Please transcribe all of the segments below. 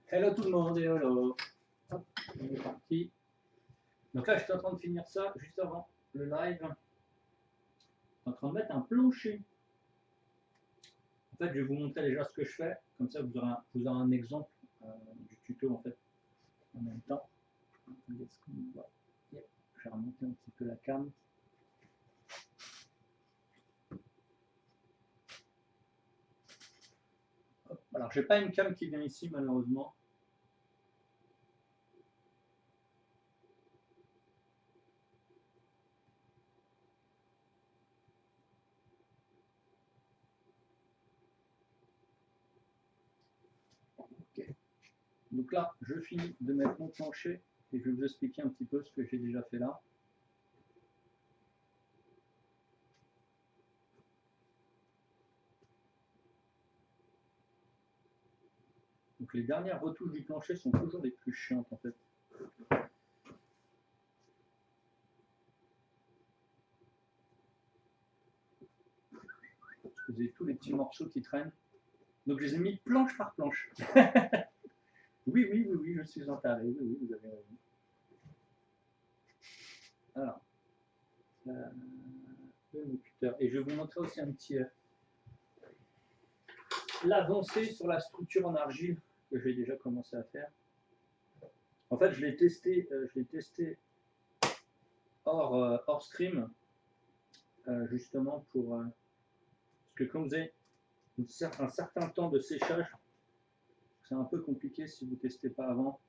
Hello tout le monde et hello. Hop, on est parti. Donc là, je suis en train de finir ça juste avant le live. Je suis en train de mettre un plancher. En fait, je vais vous montrer déjà ce que je fais. Comme ça, vous aurez un exemple du tuto en fait en même temps. Yep. Je vais remonter un petit peu la cam. Hop. Alors, j'ai pas une cam qui vient ici malheureusement. Okay. Donc là, je finis de mettre mon plancher et je vais vous expliquer un petit peu ce que j'ai déjà fait là. Donc les dernières retouches du plancher sont toujours les plus chiantes en fait. Vous avez tous les petits morceaux qui traînent. Donc je les ai mis planche par planche. Oui, je suis un taré. Oui, vous avez raison. Alors, le locuteur. Et je vais vous montrer aussi un petit l'avancée sur la structure en argile que j'ai déjà commencé à faire. En fait, je l'ai testé hors stream, justement pour parce que comme vous avez un certain temps de séchage, c'est un peu compliqué si vous ne testez pas avant.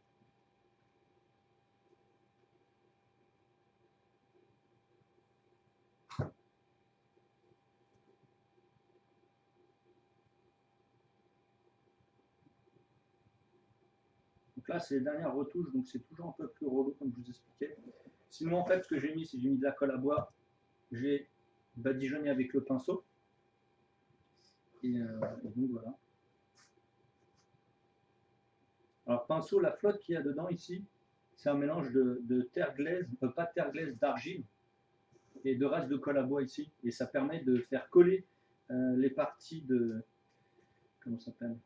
Donc là, c'est les dernières retouches, donc c'est toujours un peu plus relou comme je vous expliquais. Sinon, en fait, ce que j'ai mis, c'est j'ai mis de la colle à bois, j'ai badigeonné avec le pinceau. Et donc voilà. Alors pinceau, la flotte qu'il y a dedans ici, c'est un mélange de terre glaise, pas de terre glaise, d'argile et de reste de colle à bois ici. Et ça permet de faire coller les parties de... Comment ça s'appelle?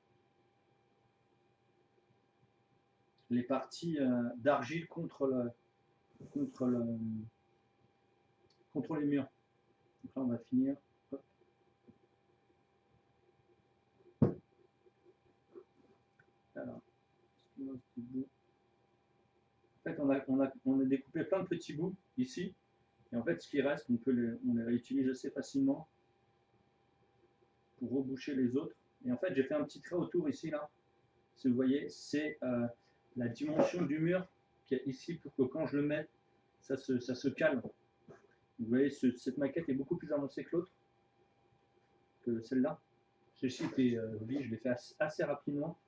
Les parties d'argile contre les murs. Donc là, on va finir. Hop. Alors, en fait, on a découpé plein de petits bouts ici. Et en fait, ce qui reste, on les réutilise assez facilement pour reboucher les autres. Et en fait, j'ai fait un petit trait autour ici, là. Si vous voyez, c'est la dimension du mur qui est ici pour que quand je le mets, ça se calme. Vous voyez, cette maquette est beaucoup plus avancée que l'autre, que celle-là. Celle-ci était, oui, je l'ai fait assez rapidement,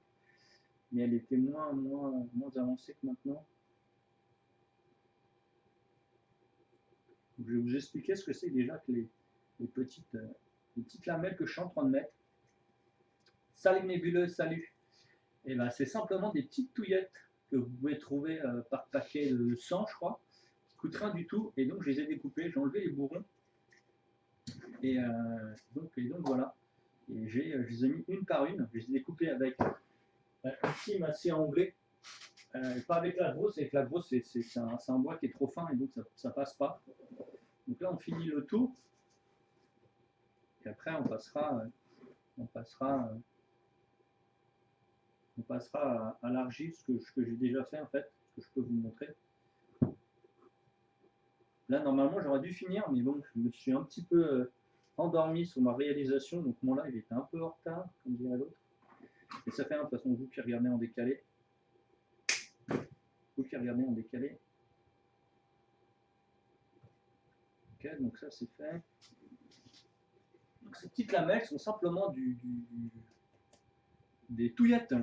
mais elle était moins avancée que maintenant. Donc, je vais vous expliquer ce que c'est déjà que les petites lamelles que je suis en train de mettre. Salut nébuleuse, salut. Et ben, c'est simplement des petites touillettes que vous pouvez trouver par paquet de 100, je crois, qui coûtent rien du tout. Et donc, je les ai découpées, j'ai enlevé les bourrons. Et donc voilà. Et je les ai mis une par une. Je les ai découpées avec un petit massé anglais. Pas avec la grosse, avec la grosse, c'est un bois qui est trop fin et donc ça passe pas. Donc là, on finit le tour. Et après, on passera à l'argile, ce que j'ai déjà fait en fait, ce que je peux vous montrer. Là, normalement, j'aurais dû finir, mais bon, je me suis un petit peu endormi sur ma réalisation, donc mon live était un peu en retard, comme dirait l'autre. Et ça fait, de toute façon, vous qui regardez en décalé. Ok, donc ça c'est fait. Donc ces petites lamelles sont simplement des touillettes.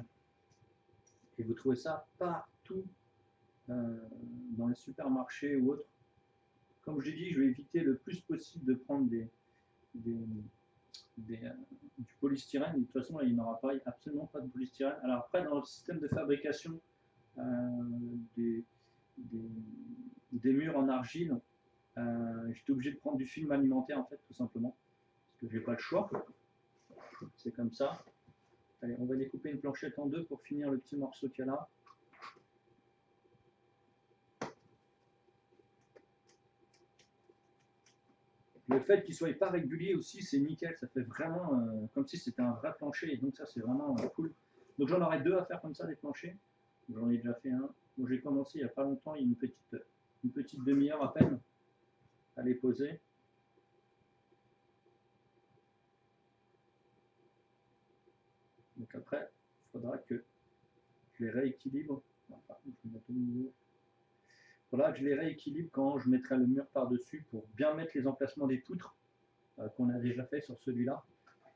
Et vous trouvez ça partout dans les supermarchés ou autres. Comme je l'ai dit, je vais éviter le plus possible de prendre du polystyrène. De toute façon, là, il n'y en aura pas, absolument pas de polystyrène. Alors après, dans le système de fabrication des, des murs en argile, j'étais obligé de prendre du film alimentaire, en fait, tout simplement. Parce que j'ai pas le choix. C'est comme ça. Allez, on va découper une planchette en deux pour finir le petit morceau qu'il y a là. Le fait qu'il ne soit pas régulier aussi, c'est nickel. Ça fait vraiment comme si c'était un vrai plancher. Et donc ça, c'est vraiment cool. Donc j'en aurai deux à faire comme ça, des planchers. J'en ai déjà fait un. Donc j'ai commencé il n'y a pas longtemps, il y a une petite demi-heure à peine à les poser. Donc après, il faudra que je les rééquilibre. Enfin, il faudra que je les rééquilibre quand je mettrai le mur par-dessus pour bien mettre les emplacements des poutres qu'on a déjà fait sur celui-là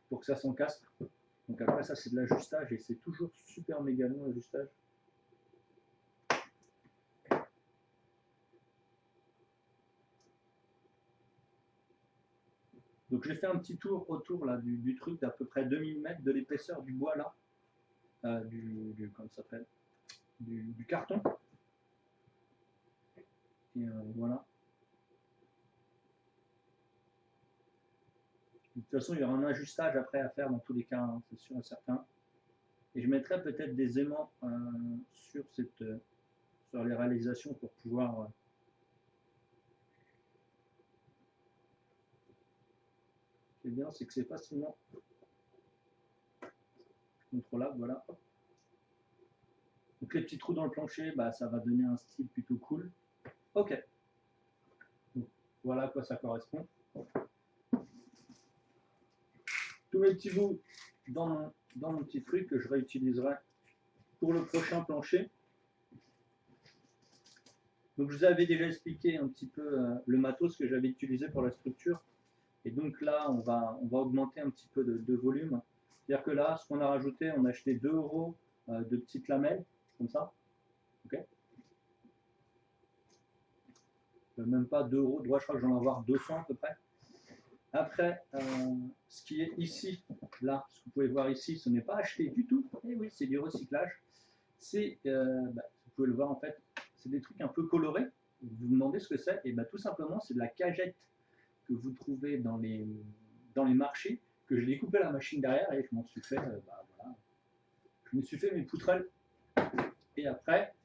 pour que ça s'encastre. Donc après ça c'est de l'ajustage et c'est toujours super méga long l'ajustage. Donc j'ai fait un petit tour autour là, du truc d'à peu près 2 mm de l'épaisseur du bois là, comment ça s'appelle, du carton. Et voilà. De toute façon il y aura un ajustage après à faire dans tous les cas, hein, c'est sûr et certain. Et je mettrai peut-être des aimants sur les réalisations pour pouvoir ce qui est bien, c'est que c'est facilement contrôlable. Voilà. Donc les petits trous dans le plancher, bah, ça va donner un style plutôt cool. Ok. Donc, voilà à quoi ça correspond. Tous mes petits bouts dans mon petit truc que je réutiliserai pour le prochain plancher. Donc je vous avais déjà expliqué un petit peu le matos que j'avais utilisé pour la structure. Et donc là, on va augmenter un petit peu de volume. C'est-à-dire que là, ce qu'on a rajouté, on a acheté 2 € de petites lamelles, comme ça. Okay, même pas 2 €, je crois que j'en ai avoir 200 à peu près. Après, ce qui est ici, là, ce que vous pouvez voir ici, ce n'est pas acheté du tout. Et oui, c'est du recyclage. C'est, vous pouvez le voir en fait, c'est des trucs un peu colorés. Vous vous demandez ce que c'est, et tout simplement, c'est de la cagette que vous trouvez dans les marchés, que j'ai découpé à la machine derrière et je m'en suis fait, voilà, je me suis fait mes poutrelles. Et après,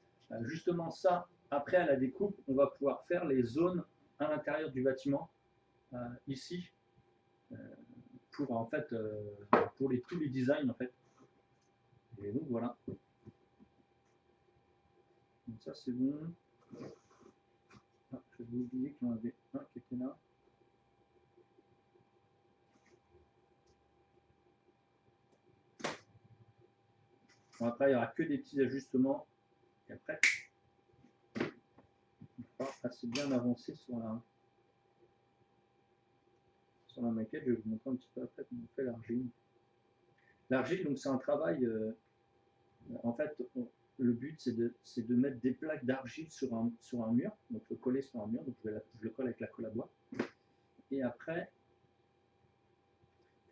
justement ça, après à la découpe, on va pouvoir faire les zones à l'intérieur du bâtiment, ici, pour en fait, pour tous les designs en fait. Et donc voilà. Donc ça c'est bon. Ah, je vais oublier qu'il y en avait un qui était là. Bon, après, il n'y aura que des petits ajustements. Et après, on va assez bien avancer sur la maquette. Je vais vous montrer un petit peu après comment on fait l'argile. L'argile, donc c'est un travail. En fait, le but c'est de mettre des plaques d'argile sur un mur, donc le coller sur un mur. Donc je le colle avec la colle à bois. Et après,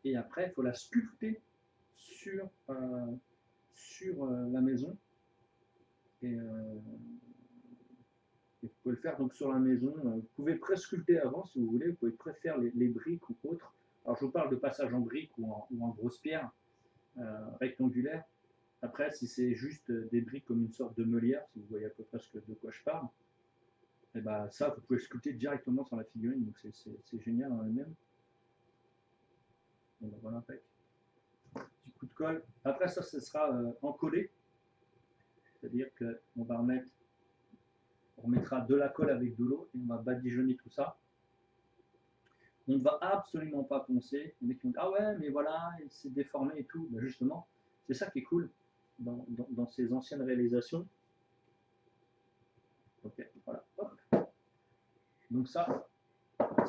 il faut la sculpter sur la maison. Et vous pouvez le faire donc sur la maison. Vous pouvez pré-sculpter avant si vous voulez. Vous pouvez préférer les briques ou autres. Alors je vous parle de passage en briques ou en grosse pierre rectangulaire. Après, si c'est juste des briques comme une sorte de meulière, si vous voyez à peu près de quoi je parle, et ça, vous pouvez sculpter directement sur la figurine. Donc c'est génial en elle-même. Donc voilà, petit coup de colle. Après ça, ce sera encollé. C'est-à-dire qu'on va on remettra de la colle avec de l'eau et on va badigeonner tout ça. On ne va absolument pas poncer. Les mecs vont dire ah ouais, mais voilà, c'est déformé et tout. Ben justement, c'est ça qui est cool dans ces anciennes réalisations. Ok, voilà. Hop. Donc ça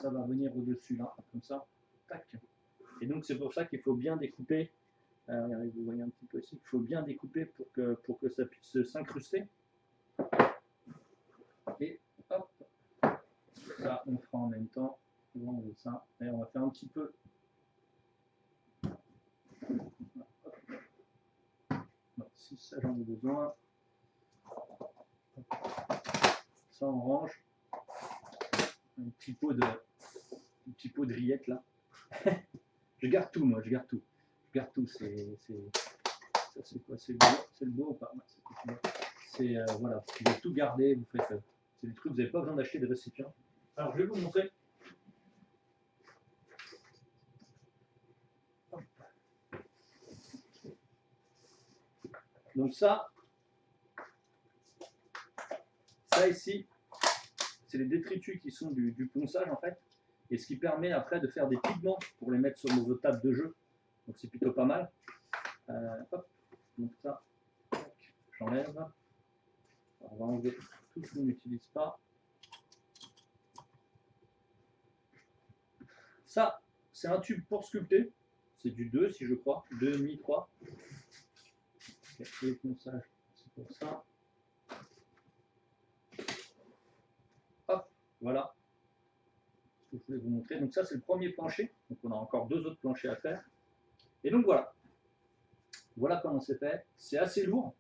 va venir au-dessus là, comme ça. Tac. Et donc c'est pour ça qu'il faut bien découper. Vous voyez un petit peu ici, il faut bien découper pour que ça puisse s'incruster. Et hop, ça on fera en même temps. On veut ça. Et on va faire un petit peu. Si ça j'en ai besoin. Ça on range. Un petit pot de rillettes là. Je garde tout moi, je garde tout. Je garde tout. ça c'est quoi? C'est le bois ou pas? Ouais, c'est voilà, vous pouvez tout garder, vous faites. C'est des trucs, vous n'avez pas besoin d'acheter des récipients. Alors je vais vous montrer. Donc ça ici, c'est les détritus qui sont du ponçage en fait, et ce qui permet après de faire des pigments pour les mettre sur vos tables de jeu. Donc c'est plutôt pas mal. Hop. Donc ça, j'enlève. On va enlever tout ce qu'on n'utilise pas. Ça, c'est un tube pour sculpter. C'est du 2 si je crois, 2,5, 3. Le ponçage, c'est pour ça. Hop, voilà. Ce que je voulais vous montrer. Donc ça, c'est le premier plancher. Donc on a encore 2 autres planchers à faire. Et donc voilà. Voilà comment c'est fait. C'est assez lourd,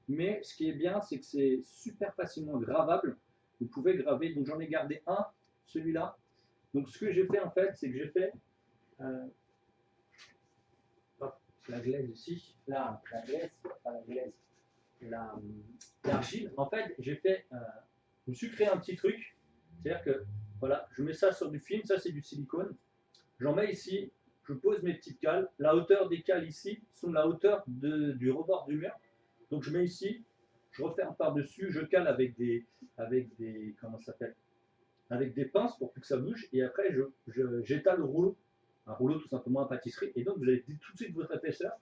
mais ce qui est bien, c'est que c'est super facilement gravable. Vous pouvez graver. Donc j'en ai gardé un, celui-là. Donc ce que j'ai fait en fait, c'est que j'ai fait hop, la glaise ici, là, la glaise, pas la glaise, l'argile. En fait, j'ai fait, je me suis créé un petit truc. C'est-à-dire que voilà, je mets ça sur du film, ça c'est du silicone. J'en mets ici, je pose mes petites cales. La hauteur des cales ici sont la hauteur du rebord du mur. Donc je mets ici, je referme par-dessus, je cale avec des comment ça s'appelle, avec des pinces pour que ça bouge. Et après, j'étale le rouleau, un rouleau tout simplement à pâtisserie. Et donc vous avez tout de suite votre épaisseur.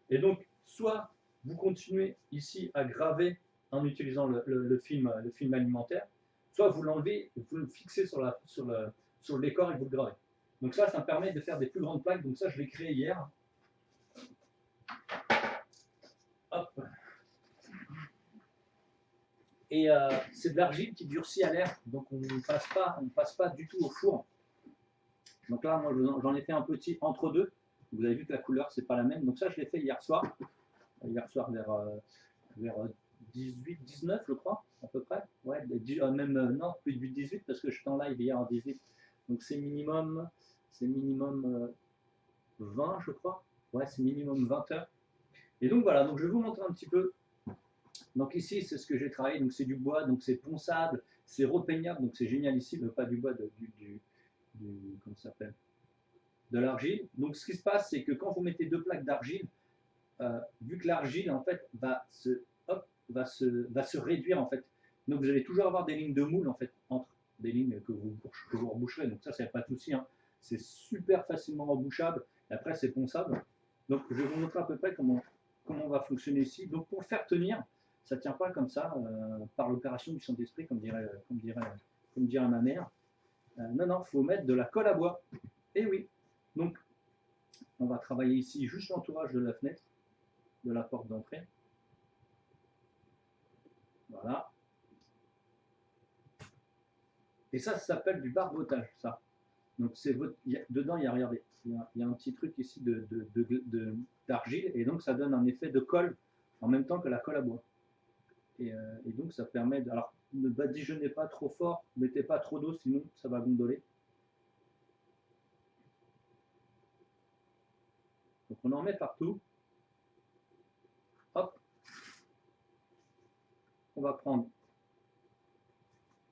Et donc, soit vous continuez ici à graver en utilisant le film alimentaire, soit vous l'enlevez, vous le fixez sur le décor et vous le gravez. Donc ça me permet de faire des plus grandes plaques. Donc ça, je l'ai créé hier. Hop. Et c'est de l'argile qui durcit à l'air. Donc on ne passe pas du tout au four. Donc là, moi, j'en ai fait un petit entre deux. Vous avez vu que la couleur, c'est pas la même. Donc ça, je l'ai fait hier soir. Vers 18, 19, je crois, à peu près. Ouais, même non, plus de 18 parce que je suis en live hier en 18. Donc c'est minimum 20, je crois. Ouais, c'est minimum 20 heures. Et donc voilà, donc je vais vous montrer un petit peu. Donc ici, c'est ce que j'ai travaillé. Donc c'est du bois, donc c'est ponçable, c'est repeignable, donc c'est génial ici, mais pas du bois, comment ça s'appelle, de l'argile. Donc ce qui se passe, c'est que quand vous mettez 2 plaques d'argile, vu que l'argile en fait va se réduire en fait. Donc vous allez toujours avoir des lignes de moule en fait entre des lignes que vous reboucherez. Donc ça, c'est pas de souci. Hein. C'est super facilement rebouchable. Et après, c'est ponçable. Donc je vais vous montrer à peu près comment va fonctionner ici. Donc pour le faire tenir, ça ne tient pas comme ça par l'opération du Saint-Esprit, comme dirait ma mère. Non, il faut mettre de la colle à bois. Et oui. Donc on va travailler ici juste l'entourage de la fenêtre, de la porte d'entrée. Voilà. Et ça s'appelle du barbotage, ça. Donc dedans, il y a, regardez, il y a un petit truc ici d'argile, et donc ça donne un effet de colle en même temps que la colle à bois. Et donc ça permet alors, ne badigeonnez pas trop fort, mettez pas trop d'eau, sinon ça va gondoler. Donc on en met partout. Hop. On va prendre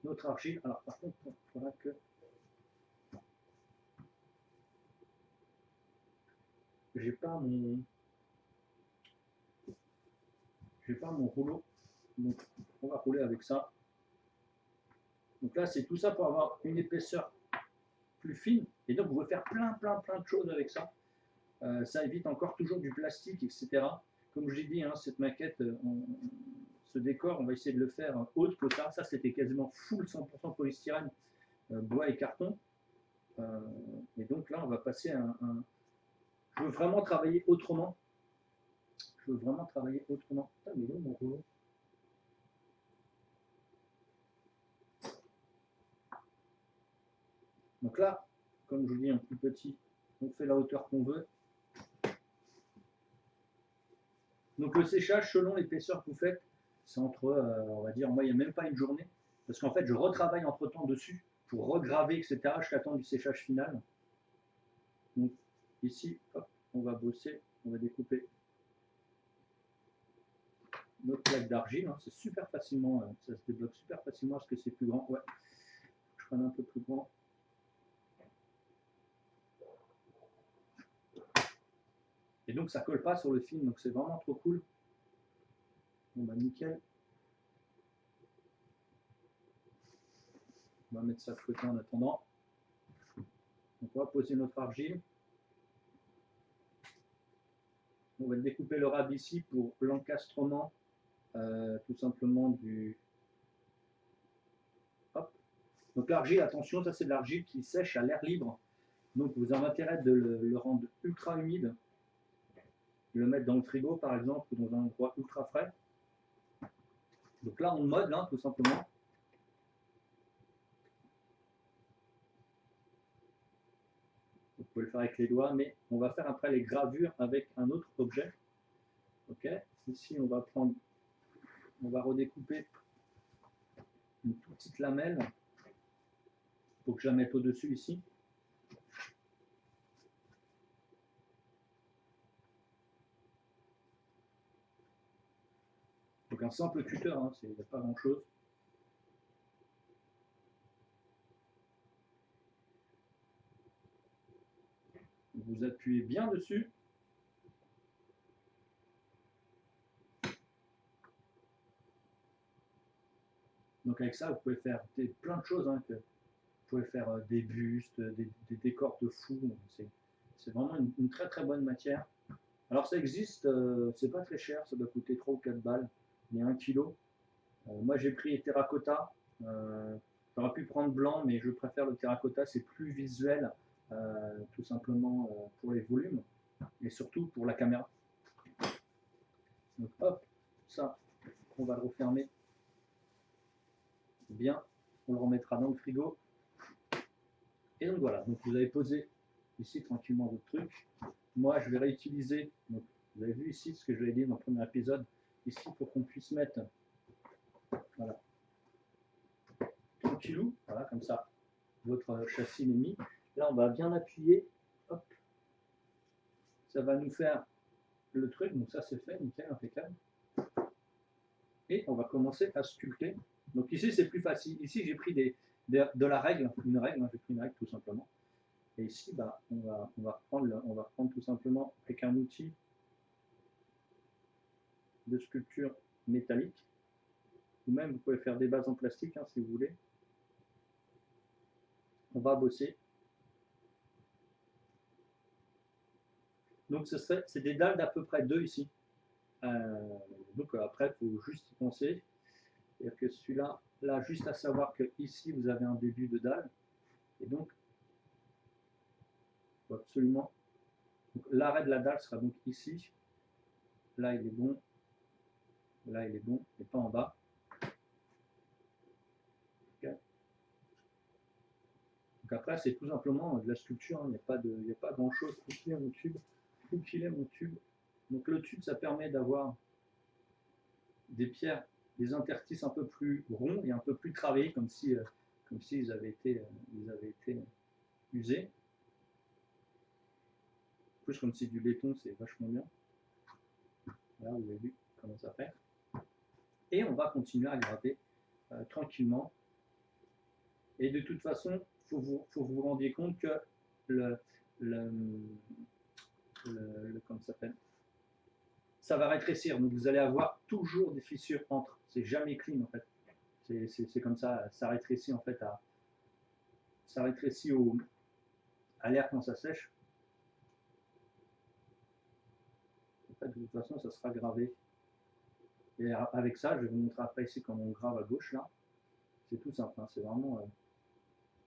notre argile. Alors par contre, il faudra que j'ai pas mon rouleau, donc on va rouler avec ça. Donc là, c'est tout ça pour avoir une épaisseur plus fine, et donc vous pouvez faire plein de choses avec ça. Ça évite encore toujours du plastique, etc. Comme je l'ai dit, hein, cette maquette, ce décor, on va essayer de le faire autre que ça. Ça, c'était quasiment full 100% polystyrène, bois et carton. Et donc là, on va passer à je veux vraiment travailler autrement. Putain, mais où mon rouleau? Donc là, comme je vous dis, un plus petit, on fait la hauteur qu'on veut. Donc le séchage, selon l'épaisseur que vous faites, c'est entre, on va dire, moi, il n'y a même pas une journée. Parce qu'en fait, je retravaille entre-temps dessus pour regraver, etc. jusqu'à temps du séchage final. Donc ici, hop, on va bosser, on va découper notre plaque d'argile. Hein. C'est super facilement, ça se débloque super facilement. Est-ce que c'est plus grand? Ouais, je prends un peu plus grand. Et donc ça colle pas sur le film, donc c'est vraiment trop cool. Bon bah nickel. On va mettre ça de côté en attendant. Donc on va poser notre argile. On va découper le rab ici pour l'encastrement tout simplement du... Hop. Donc l'argile, attention, ça c'est de l'argile qui sèche à l'air libre. Donc vous avez intérêt de le rendre ultra humide. Le mettre dans le frigo par exemple ou dans un endroit ultra frais. Donc là on modèle hein, tout simplement. Vous pouvez le faire avec les doigts, mais on va faire après les gravures avec un autre objet. Ok. Ici on va prendre, on va redécouper une toute petite lamelle pour que je la mette au-dessus ici. Donc un simple cutter, hein, il n'y a pas grand chose. Vous appuyez bien dessus. Donc avec ça, vous pouvez faire plein de choses. Hein, vous pouvez faire des bustes, des décors de fou. C'est vraiment une très très bonne matière. Alors ça existe, c'est pas très cher, ça doit coûter 3 ou 4 balles. Il y a 1 kilo. Moi j'ai pris terracotta. J'aurais pu prendre blanc, mais je préfère le terracotta, c'est plus visuel, tout simplement pour les volumes et surtout pour la caméra. Donc hop, ça, on va le refermer bien, on le remettra dans le frigo. Et donc voilà, donc vous avez posé ici tranquillement votre truc. Moi je vais réutiliser, donc, vous avez vu ici ce que je vous ai dit dans le premier épisode, ici pour qu'on puisse mettre, voilà, tranquillou, voilà, comme ça, votre châssis est mis. Là on va bien appuyer, hop, ça va nous faire le truc, donc ça c'est fait, nickel, impeccable. Et on va commencer à sculpter. Donc ici c'est plus facile, ici j'ai pris de la règle, une règle, hein, j'ai pris une règle tout simplement. Et ici, bah, on va prendre tout simplement avec un outil de sculpture métallique, ou même vous pouvez faire des bases en plastique hein, si vous voulez. On va bosser. Donc c'est des dalles d'à peu près 2 ici. Donc après, il faut juste y penser. C'est-à-dire que celui-là, là, juste à savoir que ici vous avez un début de dalle. Et donc, absolument. L'arrêt de la dalle sera donc ici. Là, il est bon. Là, il est bon, et pas en bas. Okay. Donc après, c'est tout simplement de la sculpture. Il n'y a pas grand-chose. Où qu'il est mon tube. Où qu'il est mon tube. Donc le tube, ça permet d'avoir des pierres, des interstices un peu plus ronds et un peu plus travaillés, comme si ils avaient été usés. En plus, comme c'est du laiton, c'est vachement bien. Là, vous avez vu comment ça fait. Et on va continuer à gratter tranquillement. Et de toute façon, il faut vous rendiez compte que comment ça s'appelle, ça va rétrécir. Donc vous allez avoir toujours des fissures entre. C'est jamais clean en fait. C'est comme ça, ça rétrécit en fait ça rétrécit à l'air quand ça sèche. En fait, de toute façon, ça sera gravé. Et avec ça, je vais vous montrer après ici comment on grave à gauche là. C'est tout simple, hein, c'est vraiment.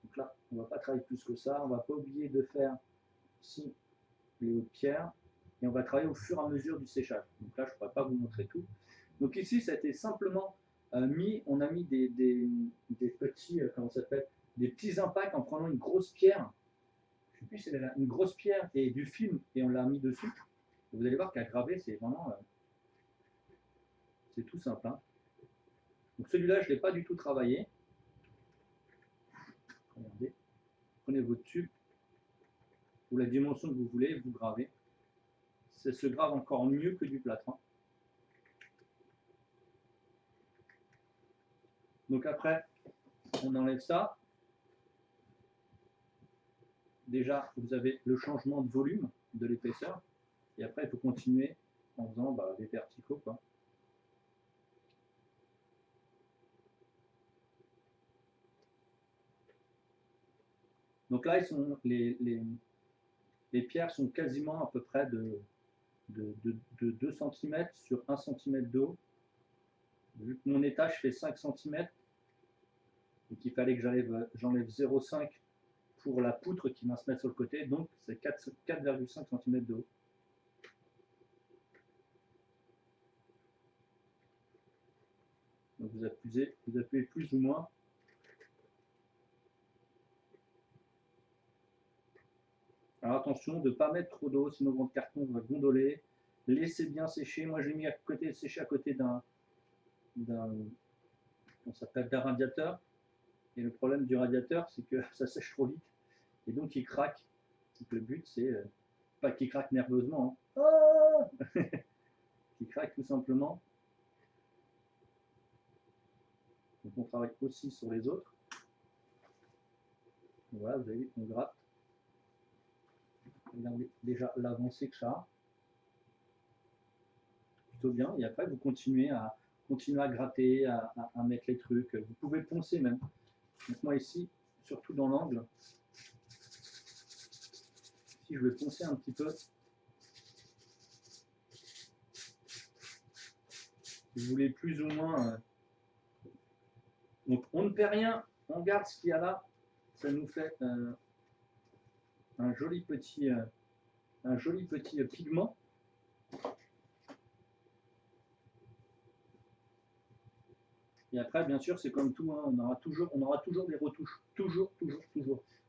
Donc là, on ne va pas travailler plus que ça. On ne va pas oublier de faire ici les hautes pierres. Et on va travailler au fur et à mesure du séchage. Donc là, je ne pourrais pas vous montrer tout. Donc ici, ça a été simplement on a mis des petits, comment ça s'appelle, des petits impacts en prenant une grosse pierre. Je ne sais plus si c'est une grosse pierre et du film et on l'a mis dessus. Et vous allez voir qu'à graver, c'est vraiment, c'est tout simple. Hein. Donc celui-là, je ne l'ai pas du tout travaillé. Regardez. Prenez votre tube ou la dimension que vous voulez, vous gravez. Ça se grave encore mieux que du plâtre. Hein. Donc après, on enlève ça. Déjà, vous avez le changement de volume de l'épaisseur. Et après, il faut continuer en faisant des verticaux, quoi. Donc là, les pierres sont quasiment à peu près de 2 cm sur 1 cm de haut. Vu que mon étage fait 5 cm, et qu'il fallait que j'enlève 0,5 pour la poutre qui va se mettre sur le côté, donc c'est 4,5 cm de haut. Donc vous appuyez plus ou moins. Alors attention de ne pas mettre trop d'eau, sinon votre carton va gondoler. Laissez bien sécher. Moi j'ai mis à côté, sécher à côté d'un radiateur. Et le problème du radiateur, c'est que ça sèche trop vite. Et donc il craque. Donc, le but, c'est pas qu'il craque nerveusement. Hein. Oh qu'il craque tout simplement. Donc on travaille aussi sur les autres. Voilà, vous avez vu qu'on gratte. Regardez déjà l'avancée que ça a. Plutôt bien. Et après, vous continuez à gratter, à mettre les trucs. Vous pouvez poncer même. Donc moi ici, surtout dans l'angle, si je vais poncer un petit peu, vous voulez plus ou moins. Donc on ne perd rien, on garde ce qu'il y a là. Ça nous fait un joli petit pigment. Et après, bien sûr, c'est comme tout, hein, on aura toujours des retouches. Toujours.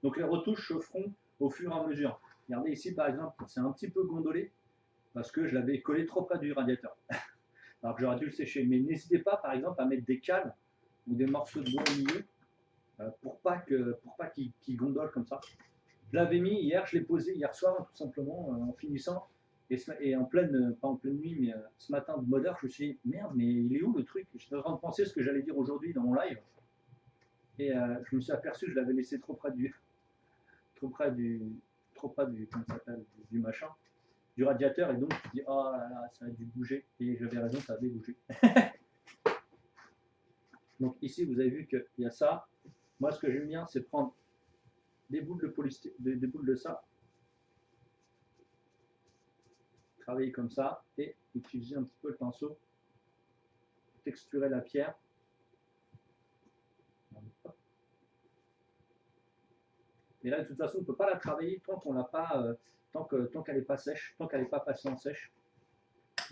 Donc les retouches se feront au fur et à mesure. Regardez ici, par exemple, c'est un petit peu gondolé parce que je l'avais collé trop près du radiateur. Alors que j'aurais dû le sécher. Mais n'hésitez pas, par exemple, à mettre des cales ou des morceaux de bois au milieu pour pas qu'il gondole comme ça. Je l'avais mis hier, je l'ai posé hier soir, tout simplement, en finissant. Et en pleine, pas en pleine nuit, mais ce matin de mode heure, je me suis dit, merde, mais il est où le truc? Je suis en train de penser ce que j'allais dire aujourd'hui dans mon live. Et je me suis aperçu que je l'avais laissé trop près du, comment ça s'appelle, du machin, du radiateur. Et donc, je me dis, oh là là, ça a dû bouger. Et j'avais raison, ça avait bougé. Donc ici, vous avez vu qu'il y a ça. Moi, ce que j'aime bien, c'est prendre des boules de polystyrène, des boules de ça, travailler comme ça et utiliser un petit peu le pinceau pour texturer la pierre. Et là, de toute façon, on ne peut pas la travailler tant qu'on l'a pas, tant qu'elle n'est pas sèche, tant qu'elle n'est pas passée en sèche.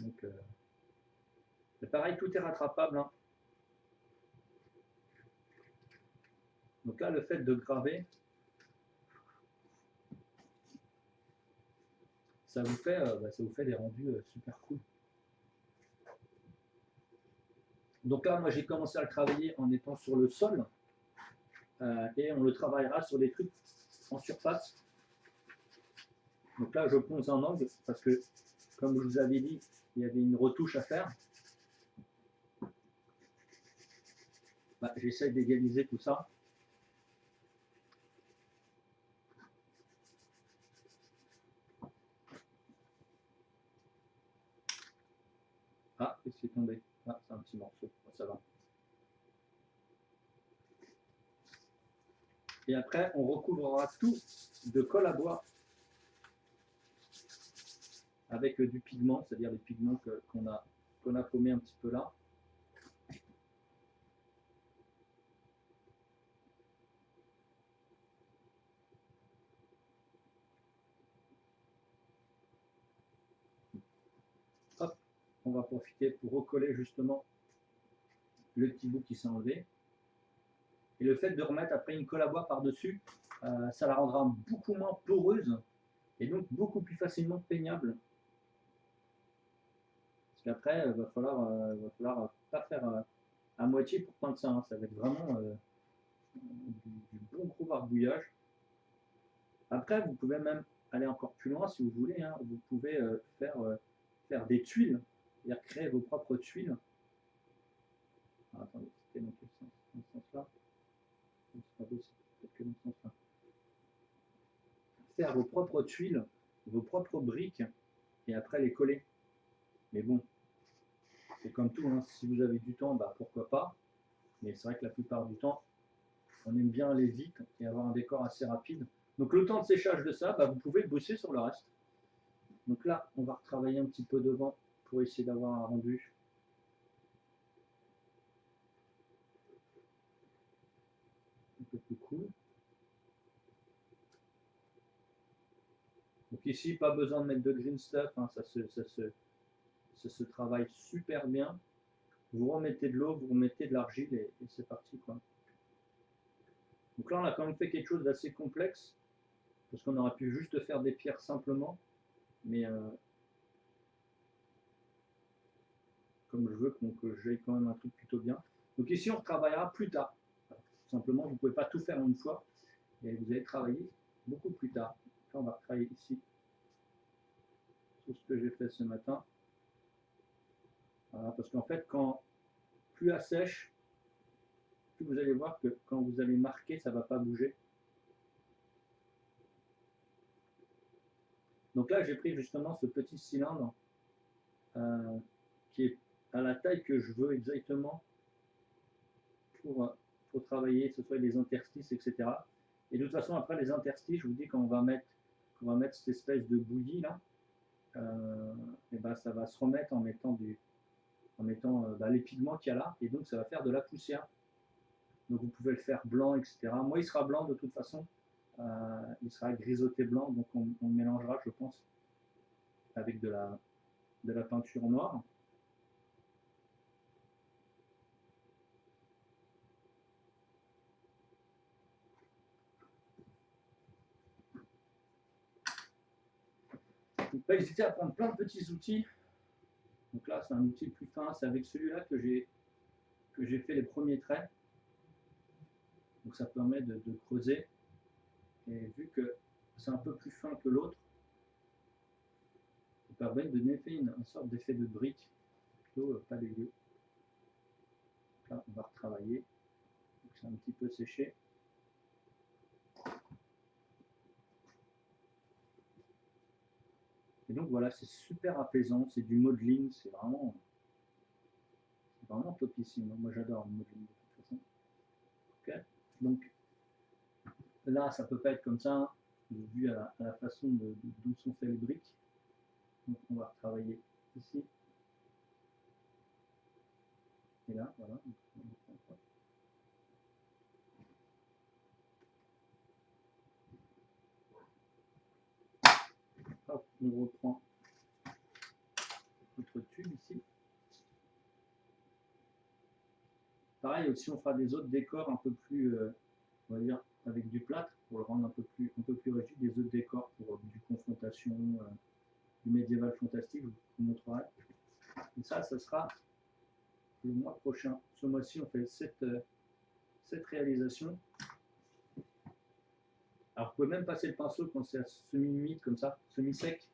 Donc, c'est pareil, tout est rattrapable. Hein. Donc là, le fait de graver, ça vous fait des rendus super cool. Donc là, moi, j'ai commencé à le travailler en étant sur le sol. Et on le travaillera sur des trucs en surface. Donc là, je ponce en angle parce que, comme je vous avais dit, il y avait une retouche à faire. J'essaie d'égaliser tout ça. Ah, qu'est-ce qui est tombé? Ah, c'est un petit morceau, ça va. Et après, on recouvrira tout de colle à bois avec du pigment, c'est-à-dire les pigments qu'on a paumé un petit peu là. Hop, on va profiter pour recoller justement le petit bout qui s'est enlevé. Et le fait de remettre après une colle à bois par-dessus, ça la rendra beaucoup moins poreuse et donc beaucoup plus facilement peignable. Parce qu'après, il va falloir pas faire à moitié pour peindre ça. Hein. Ça va être vraiment du bon gros barbouillage. Après, vous pouvez même aller encore plus loin si vous voulez. Hein. Vous pouvez faire des tuiles, c'est-à-dire créer vos propres tuiles. Ah, attendez, c'était dans quel sens? dans ce sens-là. C'est pas possible, peut-être que dans ce sens-là. Faire vos propres tuiles, vos propres briques, et après les coller. Mais bon, c'est comme tout, hein. Si vous avez du temps, bah, pourquoi pas. Mais c'est vrai que la plupart du temps, on aime bien aller vite et avoir un décor assez rapide. Donc le temps de séchage de ça, bah, vous pouvez bosser sur le reste. Donc là, on va retravailler un petit peu devant pour essayer d'avoir un rendu un peu plus cool. Donc ici, pas besoin de mettre de green stuff, hein, ça se travaille super bien. Vous remettez de l'eau, vous remettez de l'argile et c'est parti, quoi. Donc là, on a quand même fait quelque chose d'assez complexe, parce qu'on aurait pu juste faire des pierres simplement, mais comme je veux que j'aille quand même un truc plutôt bien. Donc ici, on retravaillera plus tard. Tout simplement, vous ne pouvez pas tout faire une fois, et vous allez travailler beaucoup plus tard. Là, on va travailler ici sur ce que j'ai fait ce matin. Voilà, parce qu'en fait, quand plus la sèche, plus vous allez voir que quand vous allez marquer, ça ne va pas bouger. Donc là, j'ai pris justement ce petit cylindre qui est à la taille que je veux exactement pour travailler, que ce soit les interstices, etc. Et de toute façon, après les interstices, je vous dis qu'on va mettre cette espèce de bouillie là, et ben ça va se remettre en mettant les pigments qu'il y a là, et donc ça va faire de la poussière. Donc vous pouvez le faire blanc, etc. Moi, il sera blanc de toute façon. Il sera grisotté blanc, donc on le mélangera, je pense, avec de la peinture noire. Donc pas hésiter à prendre plein de petits outils. Donc là, c'est un outil plus fin. C'est avec celui-là que j'ai fait les premiers traits. Donc ça permet de creuser. Et vu que c'est un peu plus fin que l'autre, ça permet de donner une sorte d'effet de brique plutôt pas dégueu. Là, on va retravailler. C'est un petit peu séché. Et donc voilà, c'est super apaisant, c'est du modeling, c'est vraiment topissime. Moi j'adore le modeling de toute façon. Okay. Donc là, ça peut pas être comme ça, vu à la façon dont sont fait les briques. Donc on va retravailler ici. Et là, voilà. Hop, on reprend notre tube ici. Pareil, aussi on fera des autres décors un peu plus, on va dire, avec du plâtre pour le rendre un peu plus rigide, des autres décors pour du confrontation, du médiéval fantastique, je vous montrerai. Et ça sera le mois prochain. Ce mois-ci, on fait cette réalisation. Alors, vous pouvez même passer le pinceau quand c'est semi-humide, comme ça, semi-sec,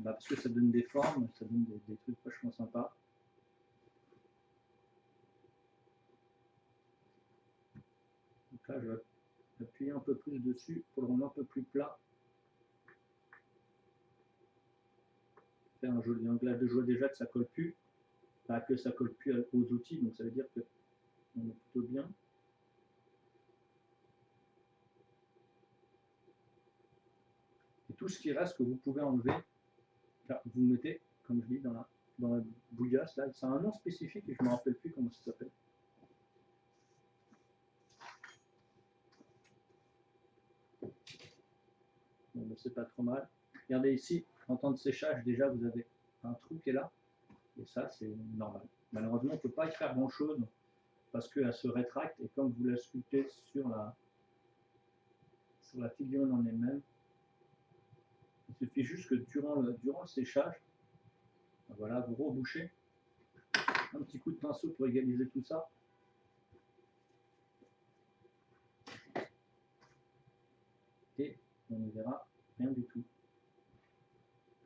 parce que ça donne des formes, ça donne des trucs vachement sympas. Donc là, je vais appuyer un peu plus dessus pour le rendre un peu plus plat. Faire un joli angle. Là, je vois déjà que ça colle plus, que ça colle plus aux outils, donc ça veut dire que on est plutôt bien. Et tout ce qui reste que vous pouvez enlever, là, vous mettez, comme je dis, dans la bouillasse. Là, c'est un nom spécifique et je ne me rappelle plus comment ça s'appelle. Bon, c'est pas trop mal. Regardez ici, en temps de séchage, déjà vous avez un trou qui est là. Et ça, c'est normal. Malheureusement, on ne peut pas y faire grand chose parce qu'elle se rétracte et comme vous la sculptez sur la figurine en elle-même, il suffit juste que durant le séchage, voilà, vous rebouchez. Un petit coup de pinceau pour égaliser tout ça. Et on ne verra rien du tout.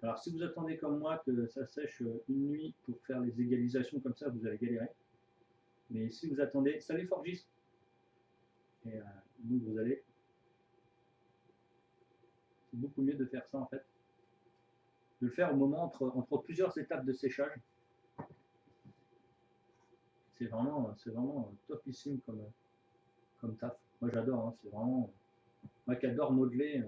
Alors si vous attendez comme moi que ça sèche une nuit pour faire les égalisations comme ça, vous allez galérer. Mais si vous attendez, salut Forgis, et donc vous allez, c'est beaucoup mieux de faire ça en fait, de le faire au moment entre plusieurs étapes de séchage. C'est vraiment topissime comme taf. Moi j'adore, hein, c'est vraiment, moi qui adore modeler.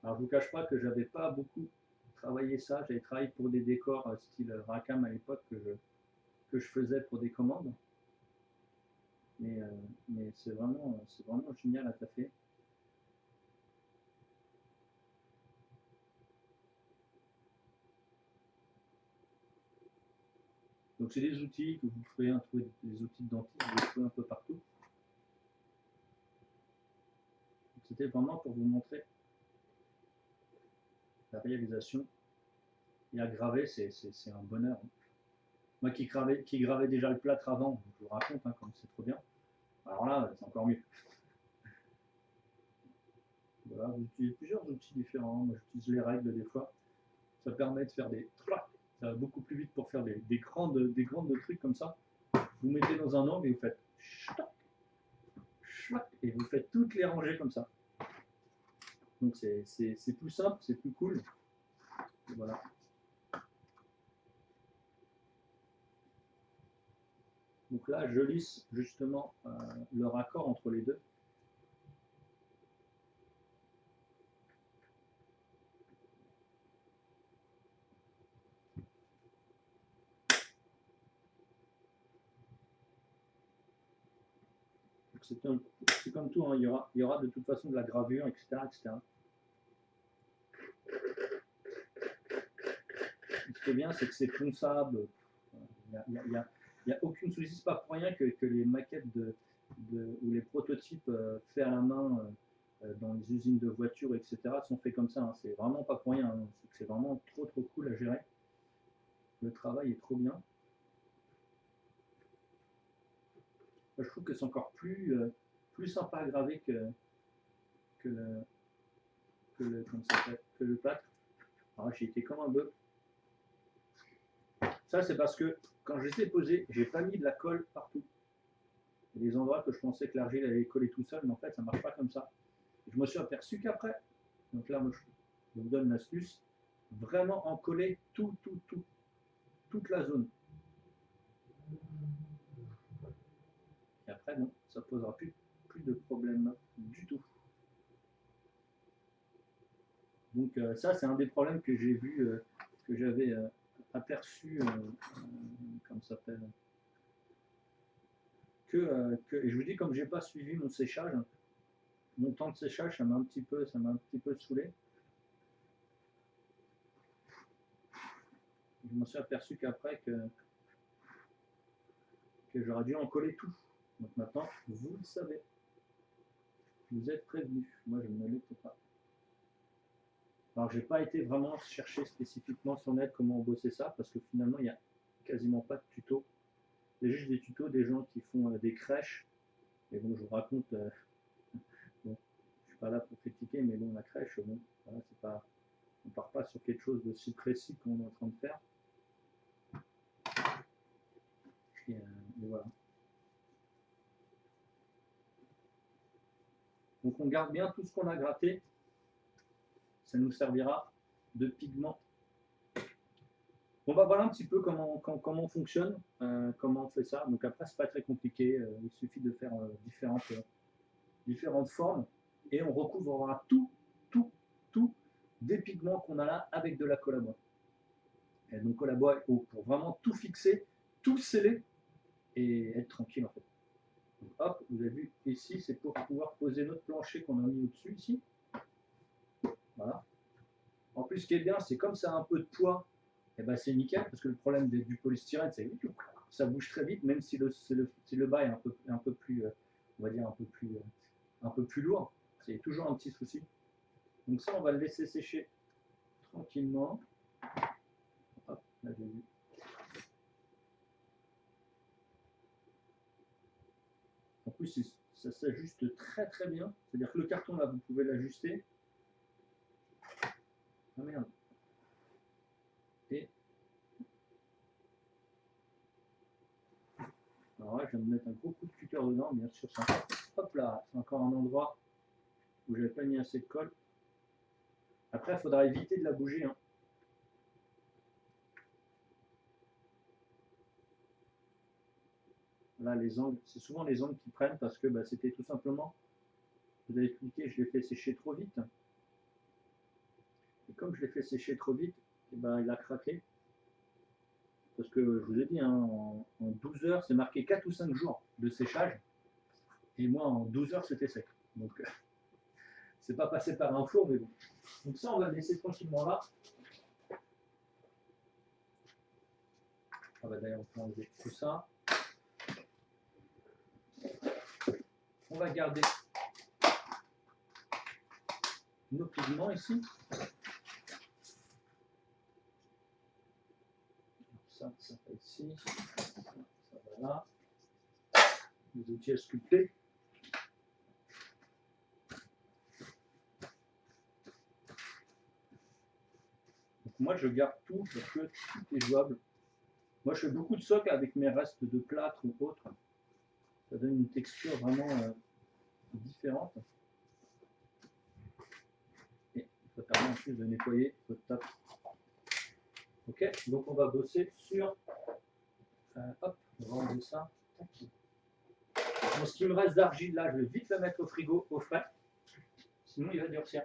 Alors je vous cache pas que j'avais pas beaucoup travaillé ça, j'avais travaillé pour des décors style Rackham à l'époque que je faisais pour des commandes. Mais c'est vraiment génial à taffer. Donc c'est des outils que vous pouvez trouver, des outils de dentiste, vous les trouvez un peu partout. C'était vraiment pour vous montrer la réalisation. Et à graver, c'est un bonheur. Moi qui gravais déjà le plâtre avant, je vous raconte, hein, comme c'est trop bien. Alors là, c'est encore mieux. Voilà, vous utilisez plusieurs outils différents. Moi, j'utilise les règles des fois. Ça permet de faire des... Ça va beaucoup plus vite pour faire des grandes trucs comme ça. Vous mettez dans un angle et vous faites... Et vous faites toutes les rangées comme ça. Donc c'est plus simple, c'est plus cool. Et voilà. Donc là, je lisse justement le raccord entre les deux. C'est comme tout, hein. Il y aura de toute façon de la gravure, etc. etc. Ce qui est bien, c'est que c'est ponçable. Il n'y a aucune souci. C'est pas pour rien que les maquettes ou les prototypes faits à la main dans les usines de voitures, etc., sont faits comme ça. Hein. C'est vraiment pas pour rien. Hein. C'est vraiment trop cool à gérer. Le travail est trop bien. Je trouve que c'est encore plus sympa à graver que le plâtre. Alors j'ai été comme un bœuf. Ça, c'est parce que quand je les ai posés, j'ai pas mis de la colle partout. Il y a des endroits que je pensais que l'argile allait coller tout seul, mais en fait, ça marche pas comme ça. Je me suis aperçu qu'après, donc là, je vous donne l'astuce, vraiment en coller toute la zone. Et après, bon, ça posera plus de problème du tout. Donc ça, c'est un des problèmes que j'ai vu, que j'avais aperçu, comment ça s'appelle, et je vous dis, comme j'ai pas suivi mon séchage, mon temps de séchage, ça m'a un petit peu saoulé. Je me suis aperçu qu'après que j'aurais dû en coller tout. Donc maintenant, vous le savez. Vous êtes prévenus. Moi, je ne l'étais pas. Alors, j'ai pas été vraiment chercher spécifiquement sur net comment bosser ça, parce que finalement, il n'y a quasiment pas de tuto. Il y a juste des tutos des gens qui font des crèches. Et bon, je vous raconte, bon, je suis pas là pour critiquer, mais bon, la crèche, bon, voilà, c'est pas, on part pas sur quelque chose de si précis qu'on est en train de faire. Et voilà. Donc, on garde bien tout ce qu'on a gratté. Ça nous servira de pigment. Bon bah voilà un petit peu comment on fonctionne, comment on fait ça. Donc après c'est pas très compliqué, il suffit de faire différentes formes et on recouvrera tout des pigments qu'on a là avec de la colle à bois. Et donc colle à bois pour vraiment tout fixer, tout sceller et être tranquille en fait. Donc, hop, vous avez vu ici c'est pour pouvoir poser notre plancher qu'on a mis au-dessus ici. Voilà. En plus ce qui est bien c'est comme ça a un peu de poids, et ben c'est nickel parce que le problème du polystyrène c'est que ça bouge très vite même si le bas est un peu plus on va dire un peu plus lourd, c'est toujours un petit souci. Donc ça on va le laisser sécher tranquillement. Hop, là j'ai vu. En plus ça s'ajuste très bien, c'est-à-dire que le carton là vous pouvez l'ajuster. Ah merde. Et Alors là, je viens de mettre un gros coup de cutter dedans, bien sûr, c'est encore, hop là, c'est encore un endroit où j'avais pas mis assez de colle. Après, il faudra éviter de la bouger, hein. Là, les angles, c'est souvent les angles qui prennent parce que bah, c'était tout simplement, vous avez expliqué, je l'ai fait sécher trop vite. Et comme je l'ai fait sécher trop vite, et ben, il a craqué. Parce que je vous ai dit, hein, en 12 heures, c'est marqué 4 ou 5 jours de séchage. Et moi, en 12 heures, c'était sec. Donc, c'est pas passé par un four, mais bon. Donc ça, on va le laisser tranquillement là. Ah bah d'ailleurs, on peut enlever tout ça. On va garder nos pigments ici. Ça va ici. Ça va là. Les outils à sculpter. Donc moi, je garde tout parce que tout est jouable. Moi, je fais beaucoup de socles avec mes restes de plâtre ou autres. Ça donne une texture vraiment différente. Et ça permet en plus de nettoyer votre table. Ok, donc on va bosser sur. Hop, on va enlever ça. Bon, ce qui me reste d'argile là, je vais vite le mettre au frigo, au frais. Sinon, il va durcir.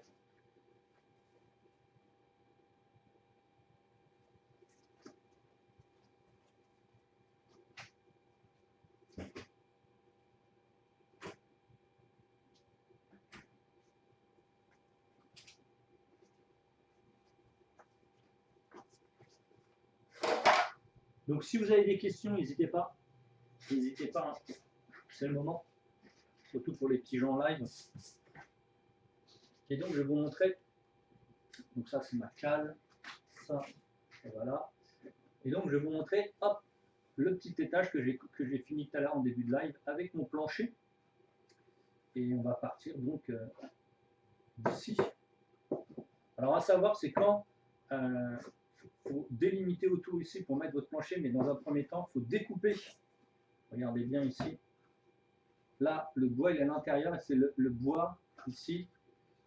Donc, si vous avez des questions, n'hésitez pas. N'hésitez pas, hein. C'est le moment. Surtout pour les petits gens en live. Et donc, je vais vous montrer. Donc, ça, c'est ma cale. Ça, voilà. Et donc, je vais vous montrer, hop, le petit étage que j'ai fini tout à l'heure en début de live avec mon plancher. Et on va partir donc d'ici. Alors, à savoir, c'est quand faut délimiter autour ici pour mettre votre plancher, mais dans un premier temps, il faut découper. Regardez bien ici. Là, le bois, il est à l'intérieur et c'est le bois ici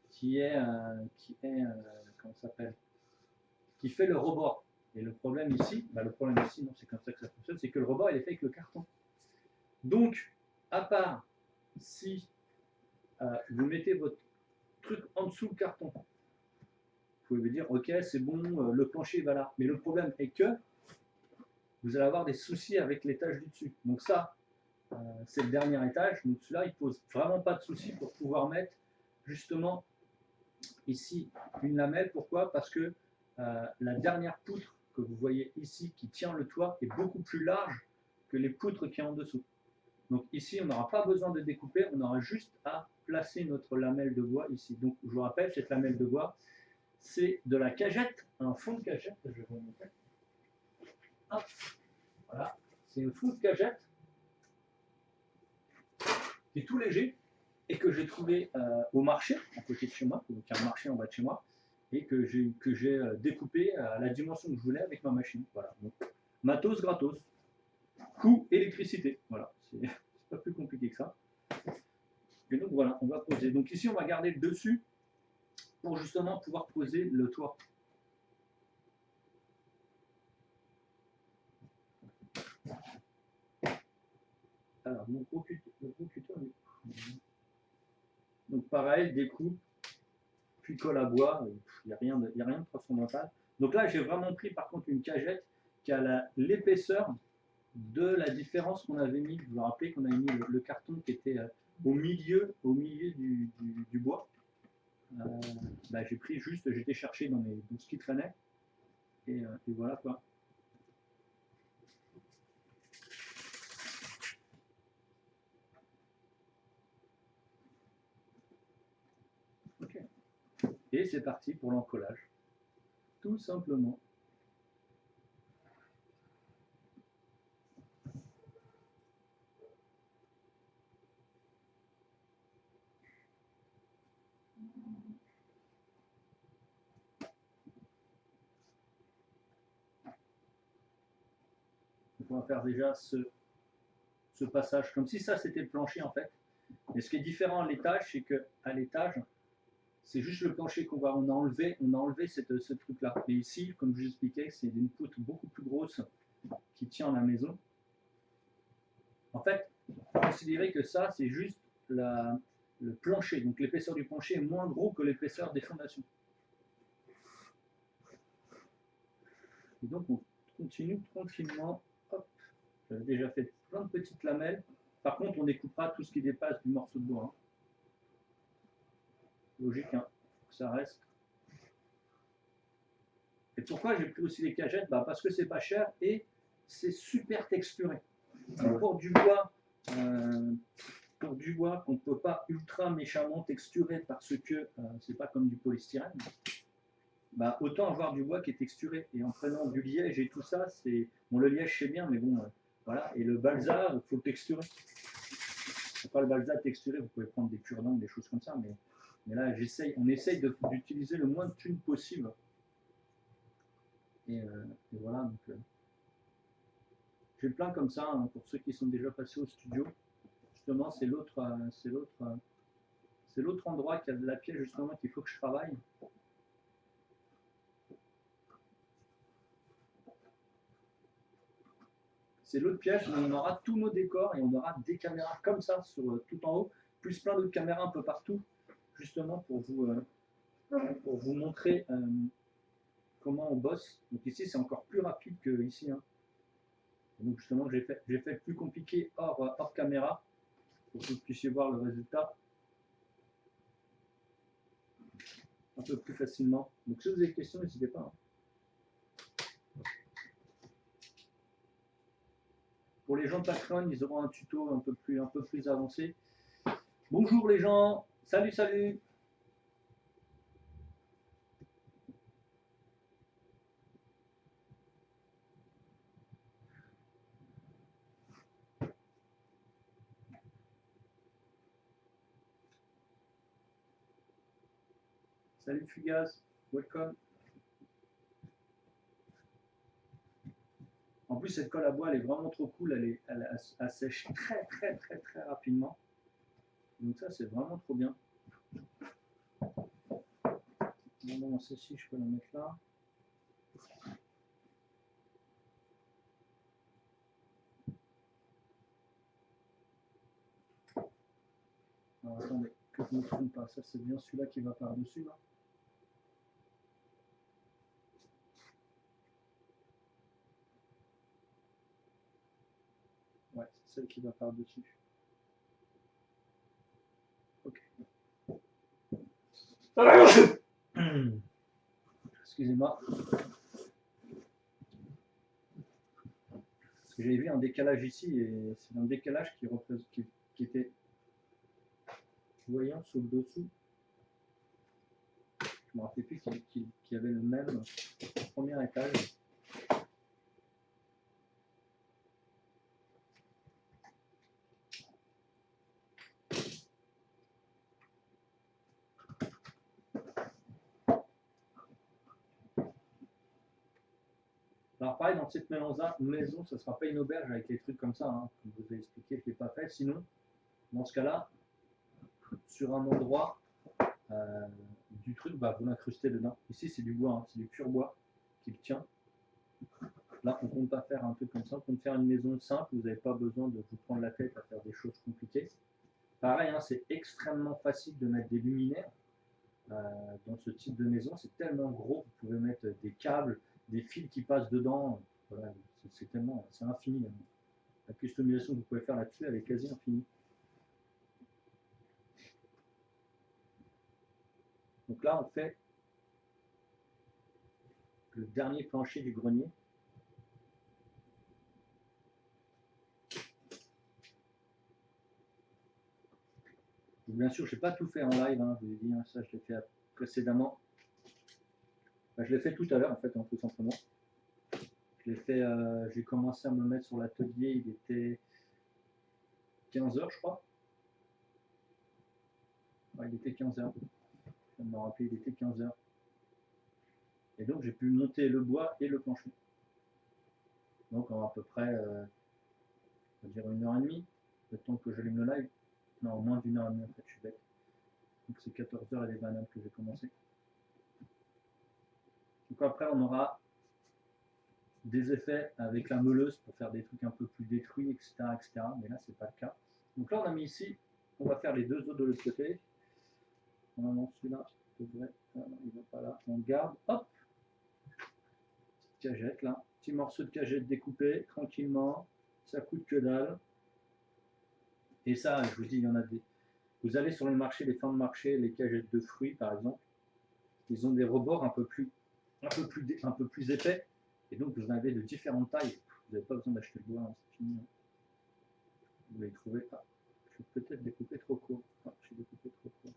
qui est comment ça s'appelle, qui fait le rebord. Et le problème ici, non, c'est comme ça que ça fonctionne, c'est que le rebord, il est fait avec le carton. Donc, à part si vous mettez votre truc en dessous le carton, vous pouvez vous dire, ok, c'est bon, le plancher va là. Mais le problème est que vous allez avoir des soucis avec l'étage du dessus. Donc ça, c'est le dernier étage. Donc celui-là, il ne pose vraiment pas de soucis pour pouvoir mettre justement ici une lamelle. Pourquoi? Parce que la dernière poutre que vous voyez ici qui tient le toit est beaucoup plus large que les poutres qui sont en dessous. Donc ici, on n'aura pas besoin de découper, on aura juste à placer notre lamelle de bois ici. Donc je vous rappelle, cette lamelle de bois, c'est de la cagette, un fond de cagette, je vais vous montrer. Hop, voilà, c'est un fond de cagette qui est tout léger et que j'ai trouvé au marché, à côté de chez moi, donc il y a un marché en bas de chez moi, et que j'ai découpé à la dimension que je voulais avec ma machine. Voilà, donc matos gratos, coût électricité, voilà, c'est pas plus compliqué que ça. Et donc voilà, on va poser. Donc ici, on va garder le dessus pour justement pouvoir poser le toit. Alors, mon gros cutter, donc pareil, découpe, puis colle à bois, il n'y a rien de transcendantal. Donc là, j'ai vraiment pris par contre une cagette qui a l'épaisseur de la différence qu'on avait mis. Vous vous rappelez qu'on avait mis le carton qui était au milieu du bois. J'ai pris juste, j'étais cherché dans ce qui traînait. Et voilà quoi. Ok. Et c'est parti pour l'encollage. Tout simplement. Donc on va faire déjà ce ce passage, comme si ça c'était le plancher en fait. Et ce qui est différent à l'étage, c'est qu'à l'étage, c'est juste le plancher qu'on voit. On a enlevé ce truc-là. Et ici, comme je vous expliquais, c'est une poutre beaucoup plus grosse qui tient la maison. En fait, considérez que ça, c'est juste le plancher. Donc l'épaisseur du plancher est moins gros que l'épaisseur des fondations. Et donc on continue tranquillement. Hop, j'avais déjà fait plein de petites lamelles. Par contre, on découpera tout ce qui dépasse du morceau de bois. Hein. Logique, hein, que ça reste. Et pourquoi j'ai pris aussi les cagettes? Parce que c'est pas cher et c'est super texturé. Pour du bois, qu'on ne peut pas ultra méchamment texturer parce que c'est pas comme du polystyrène, autant avoir du bois qui est texturé. Et en prenant du liège et tout ça, c'est bon, le liège c'est bien, mais bon, voilà. Et le balsa, il faut le texturer. Pas le balsa texturé, vous pouvez prendre des cure-dents, des choses comme ça, mais là, on essaye d'utiliser le moins de thunes possible. Et voilà, donc j'ai plein comme ça, hein, pour ceux qui sont déjà passés au studio. Justement, c'est l'autre endroit qui a de la pièce justement qu'il faut que je travaille. C'est l'autre pièce où on aura tous nos décors et on aura des caméras comme ça sur tout en haut, plus plein d'autres caméras un peu partout, justement pour vous montrer comment on bosse. Donc ici c'est encore plus rapide que ici. Hein. Donc justement j'ai fait plus compliqué hors caméra pour que vous puissiez voir le résultat un peu plus facilement. Donc si vous avez des questions, n'hésitez pas. Hein. Pour les gens de Patreon, ils auront un tuto un peu plus avancé. Bonjour les gens, salut, salut. Salut Fugace, welcome. En plus, cette colle à bois, elle est vraiment trop cool, elle sèche très rapidement. Donc ça, c'est vraiment trop bien. Bon, celle-ci, je peux la mettre là. Alors attendez, que je ne me trompe pas, ça c'est bien celui-là qui va par-dessus là. Ouais, c'est celle qui va par-dessus. Ok. Excusez-moi. Parce que j'avais vu un décalage ici et c'est un décalage qui était voyant sur le dessous. Je ne me rappelais plus qu'il y avait le même premier étage. Alors pareil, dans cette maison, ça ne sera pas une auberge avec les trucs comme ça, hein, comme je vous ai expliqué, je ne l'ai pas fait. Sinon, dans ce cas-là, sur un endroit du truc, vous l'incrustez dedans. Ici, c'est du bois, hein, c'est du pur bois qui le tient. Là, on ne compte pas faire un truc comme ça, on compte faire une maison simple, vous n'avez pas besoin de vous prendre la tête à faire des choses compliquées. Pareil, hein, c'est extrêmement facile de mettre des luminaires dans ce type de maison, c'est tellement gros, vous pouvez mettre des câbles, des fils qui passent dedans, voilà, c'est infini. Hein. La customisation que vous pouvez faire là-dessus, elle est quasi infinie. Donc là, on fait le dernier plancher du grenier. Bien sûr, je n'ai pas tout fait en live, hein, je vous ai dit, hein, ça je l'ai fait précédemment. Je l'ai fait tout à l'heure en fait, hein, tout simplement. Je l'ai fait, j'ai commencé à me mettre sur l'atelier, il était 15h je crois. Ouais, il était 15h. Je me rappelle, il était 15h. Et donc j'ai pu monter le bois et le plancher. Donc en à peu près on va dire 1h30, le temps que j'allume le live. Non, moins d'1h30 en fait, je suis bête. Donc c'est 14h29 que j'ai commencé. Donc après on aura des effets avec la meuleuse pour faire des trucs un peu plus détruits, etc. etc. Mais là c'est pas le cas. Donc là on a mis ici, on va faire les deux autres de l'autre côté. Normalement celui-là devrait, il va pas là, on garde, hop, petite cagette là, petit morceau de cagette découpé tranquillement, ça coûte que dalle. Et ça, je vous dis, il y en a des. Vous allez sur les marchés, les fins de marché, les cagettes de fruits par exemple, ils ont des rebords un peu plus épais, et donc vous en avez de différentes tailles. Vous n'avez pas besoin d'acheter le bois, hein, c'est fini. Vous les trouvez pas. Je vais peut-être découper trop court. Ah, j'ai découpé trop court.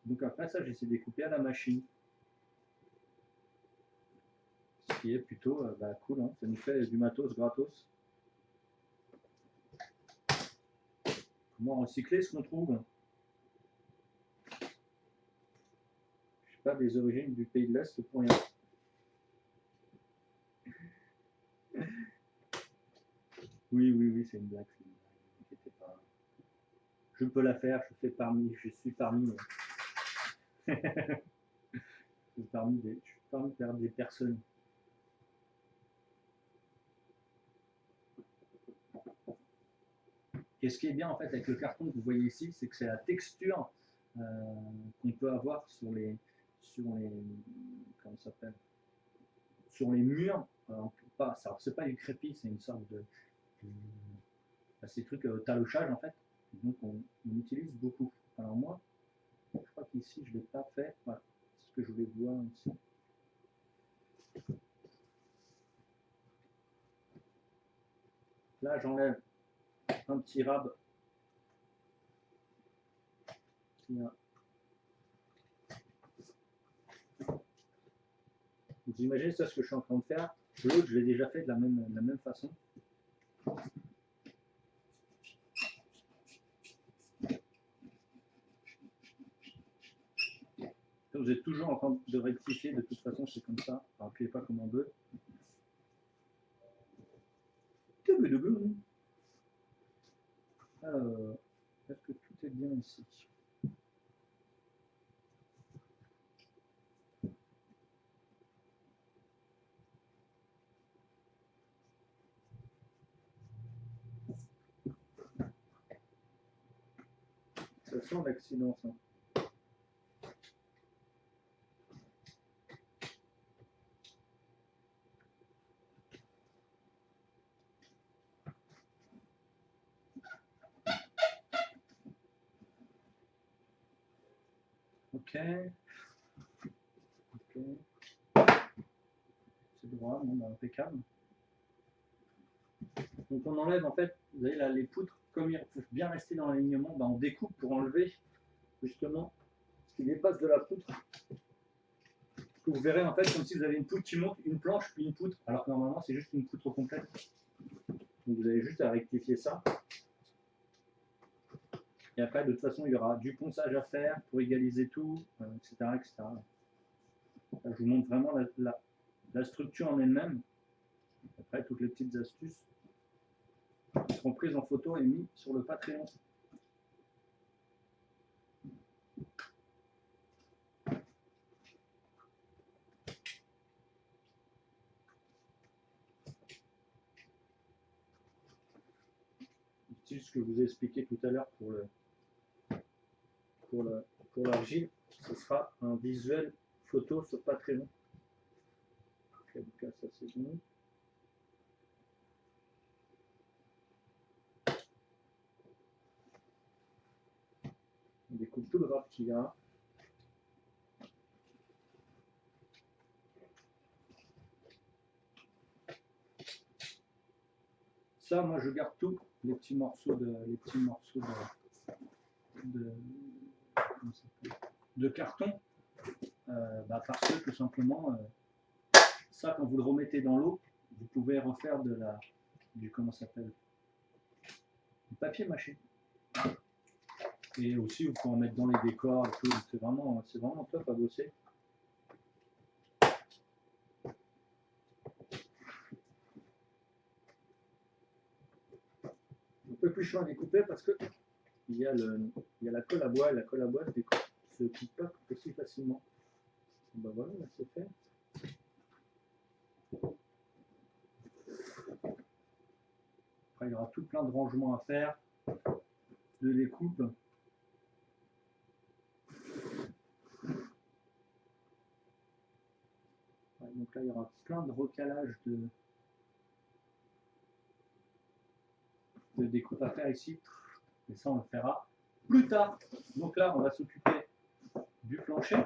Donc après ça, j'essaie de découper à la machine. Ce qui est plutôt cool, hein. Ça nous fait du matos gratos. Comment recycler ce qu'on trouve? Je sais pas, des origines du pays de l'Est pour rien. Oui, c'est une blague. Ne vous inquiétez pas. Je peux la faire, je suis parmi. je suis parmi des personnes. Et ce qui est bien en fait avec le carton que vous voyez ici, c'est que c'est la texture qu'on peut avoir sur les comment ça s'appelle, sur les murs. C'est pas du crépi, c'est une sorte de ces trucs talochage en fait. Donc on utilise beaucoup. Alors moi, je crois qu'ici je l'ai pas fait. Voilà, c'est ce que je voulais voir ici. Là j'enlève un petit rab. Vous imaginez ça, ce que je suis en train de faire. L'autre, je l'ai déjà fait de la même façon. Vous êtes toujours en train de rectifier, de toute façon c'est comme ça. Appuyez pas comme on veut. Alors, est-ce que tout est bien ici? Ça sent l'accident, ça. Ok. C'est droit, bon, impeccable. Donc on enlève en fait, vous voyez là les poutres, comme il faut bien rester dans l'alignement, on découpe pour enlever justement ce qui dépasse de la poutre. Que vous verrez en fait comme si vous avez une poutre qui monte, une planche puis une poutre, alors que normalement c'est juste une poutre complète. Donc vous avez juste à rectifier ça. Et après de toute façon il y aura du ponçage à faire pour égaliser tout, etc., etc. Là, je vous montre vraiment la structure en elle-même. Après toutes les petites astuces seront prises en photo et mises sur le Patreon. C'est ce que je vous ai expliqué tout à l'heure pour l'argile, ce sera un visuel photo sur Patreon. Ok, donc là, ça c'est bon. On découpe tout le rap qu'il y a. Ça, moi, je garde tout, les petits morceaux de carton, parce que tout simplement, ça, quand vous le remettez dans l'eau, vous pouvez refaire du papier mâché. Et aussi, vous pouvez en mettre dans les décors et tout. C'est vraiment top à bosser. peu plus chiant à découper parce que il y a la colle à bois, et la colle à bois se coupe pas aussi facilement. Ben voilà, c'est fait. Après, il y aura tout plein de rangements à faire, de découpe. Ouais, donc là, il y aura plein de recalages de découpe à faire ici. Et ça, on le fera plus tard. Donc là, on va s'occuper du plancher.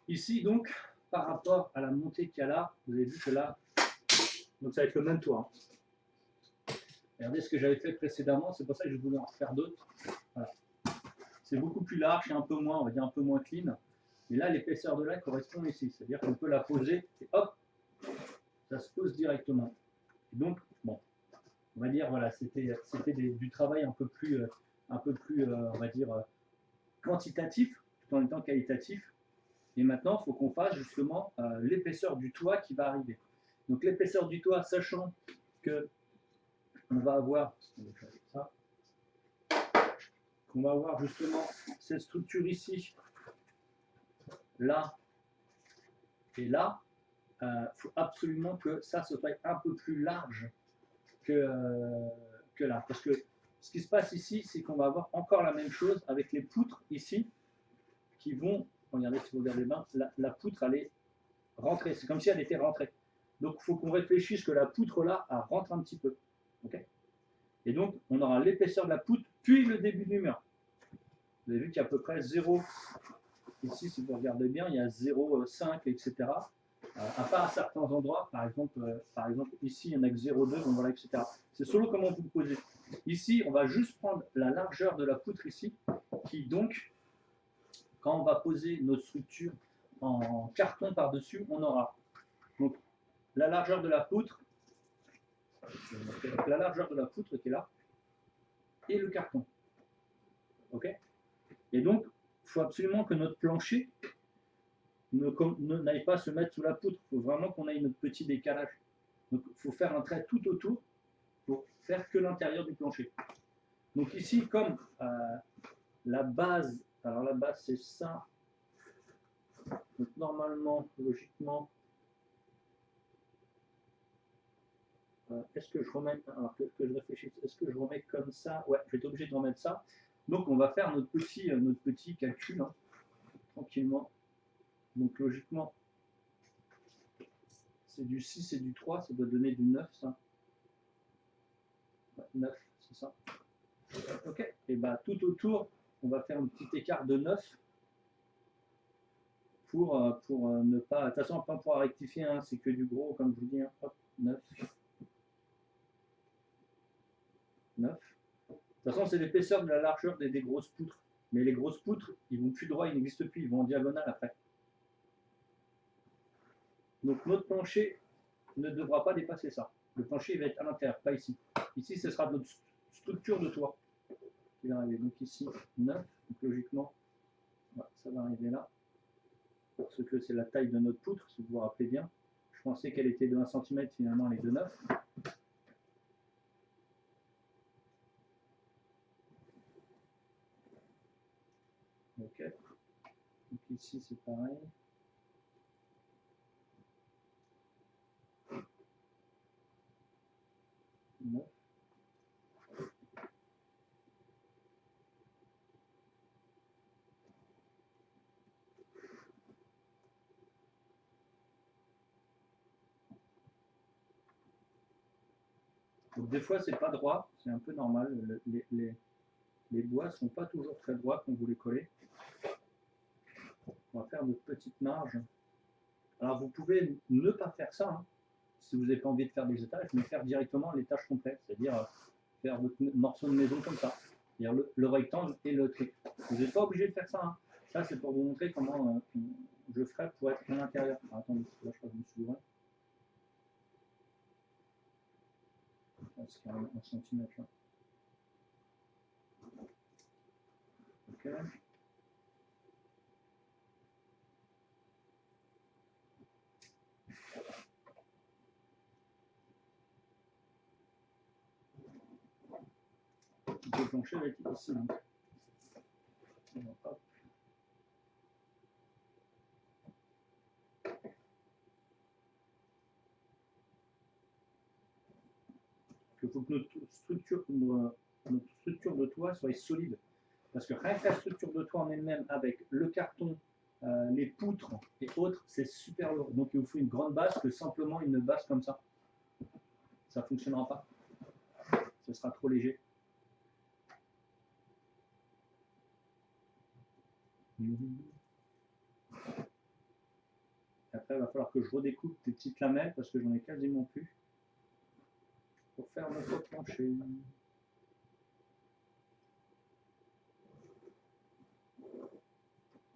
Ici, donc, par rapport à la montée qu'il y a là, vous avez vu que là, donc ça va être le même toit. Hein. Regardez ce que j'avais fait précédemment, c'est pour ça que je voulais en faire d'autres. Voilà. C'est beaucoup plus large et un peu moins, on va dire un peu moins clean. Et là, l'épaisseur de là correspond ici. C'est-à-dire qu'on peut la poser et hop, ça se pose directement. Et donc, bon, on va dire, voilà, c'était du travail un peu plus on va dire, quantitatif, tout en étant qualitatif. Et maintenant, il faut qu'on fasse justement l'épaisseur du toit qui va arriver. Donc l'épaisseur du toit, sachant que on va avoir ça, qu'on va avoir justement cette structure ici, là et là, faut absolument que ça se soit un peu plus large que là. Parce que ce qui se passe ici, c'est qu'on va avoir encore la même chose avec les poutres ici qui vont, regardez si vous regardez bien, la poutre elle est rentrée, c'est comme si elle était rentrée. Donc il faut qu'on réfléchisse que la poutre là, elle rentre un petit peu. Okay, et donc on aura l'épaisseur de la poutre, puis le début du mur. Vous avez vu qu'il y a à peu près 0, ici si vous regardez bien, il y a 0,5, etc. À part à certains endroits, par exemple ici il y en a que 0,2, donc voilà, etc. C'est selon comment vous le posez. Ici, on va juste prendre la largeur de la poutre ici, qui donc, quand on va poser notre structure en carton par-dessus, on aura donc la largeur de la poutre, qui est là, et le carton. Ok. Et donc, il faut absolument que notre plancher n'aille pas se mettre sous la poutre. Il faut vraiment qu'on ait notre petit décalage. Donc, il faut faire un trait tout autour pour faire que l'intérieur du plancher. Donc ici, comme la base, alors la base c'est ça. Donc normalement, logiquement, est-ce que je remets, alors que je réfléchisse, est-ce que je remets comme ça? Ouais, je vais être obligé de remettre ça. Donc on va faire notre petit calcul, hein, tranquillement. Donc logiquement, c'est du 6 et du 3, ça doit donner du 9, ça. Ouais, 9, c'est ça. Ok, et bah tout autour, on va faire un petit écart de 9 pour ne pas. De toute façon, pas pour rectifier, hein, c'est que du gros, comme je vous dis, hein, hop, 9. 9. De toute façon, c'est l'épaisseur de la largeur des grosses poutres. Mais les grosses poutres, ils vont plus droit, ils n'existent plus, ils vont en diagonale après. Donc notre plancher ne devra pas dépasser ça. Le plancher va être à l'intérieur, pas ici. Ici, ce sera notre structure de toit qui va arriver. Donc ici, 9. Donc logiquement, ça va arriver là. Parce que c'est la taille de notre poutre, si vous vous rappelez bien. Je pensais qu'elle était de 1 cm, finalement elle est de 9. Ok. Donc ici c'est pareil. Donc, des fois c'est pas droit, c'est un peu normal. Les bois sont pas toujours très droits quand vous les collez. On va faire de petites marges. Alors vous pouvez ne pas faire ça, hein, si vous n'avez pas envie de faire des étages, mais faire directement l'étage complet, c'est-à-dire faire votre morceau de maison comme ça, c'est-à-dire le rectangle et le truc. Vous n'êtes pas obligé de faire ça. Hein. Ça c'est pour vous montrer comment je ferai pour être à l'intérieur. Attendez, là je crois que je me suis ouvert. Parce qu'il y a 1 cm là. Ok. plancher va être ici. Donc. Hop. Il faut que notre structure de toit soit solide. Parce que rien que la structure de toit en elle-même, avec le carton, les poutres et autres, c'est super lourd. Donc il vous faut une grande base que simplement une base comme ça. Ça ne fonctionnera pas. Ce sera trop léger. Après, il va falloir que je redécoupe des petites lamelles parce que j'en ai quasiment plus pour faire notre plancher.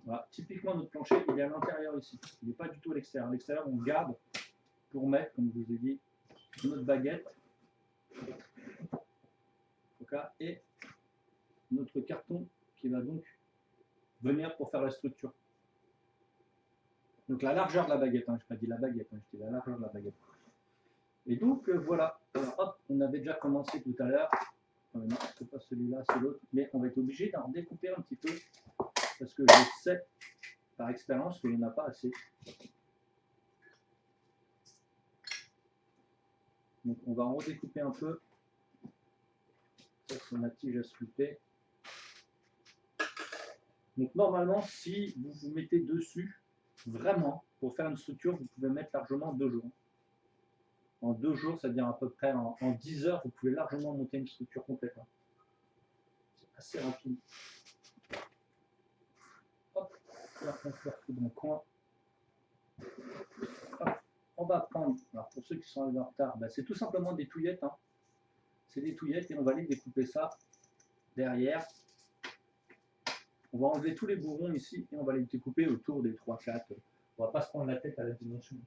Voilà. Typiquement, notre plancher, il est à l'intérieur ici. Il n'est pas du tout à l'extérieur. À l'extérieur, on garde pour mettre, comme je vous ai dit, notre baguette et notre carton qui va donc venir pour faire la structure. Donc la largeur de la baguette, hein, je n'ai pas dit la baguette, hein, je dis la largeur de la baguette. Et donc voilà, alors, hop, on avait déjà commencé tout à l'heure. Non, c'est pas celui-là, c'est l'autre, mais on va être obligé d'en découper un petit peu parce que je sais par expérience qu'il n'y en a pas assez. Donc on va en redécouper un peu. Ça c'est ma tige à sculpter. Donc normalement, si vous vous mettez dessus, vraiment, pour faire une structure, vous pouvez mettre largement 2 jours. En 2 jours, c'est-à-dire à peu près en 10 heures, vous pouvez largement monter une structure complète. C'est assez rapide. Hop, là on se retrouve dans le coin. Hop, on va prendre, alors pour ceux qui sont arrivés en retard, c'est tout simplement des touillettes. Hein. C'est des touillettes et on va aller découper ça derrière. On va enlever tous les bourrons ici et on va les découper autour des 3-4. On ne va pas se prendre la tête à la dimension.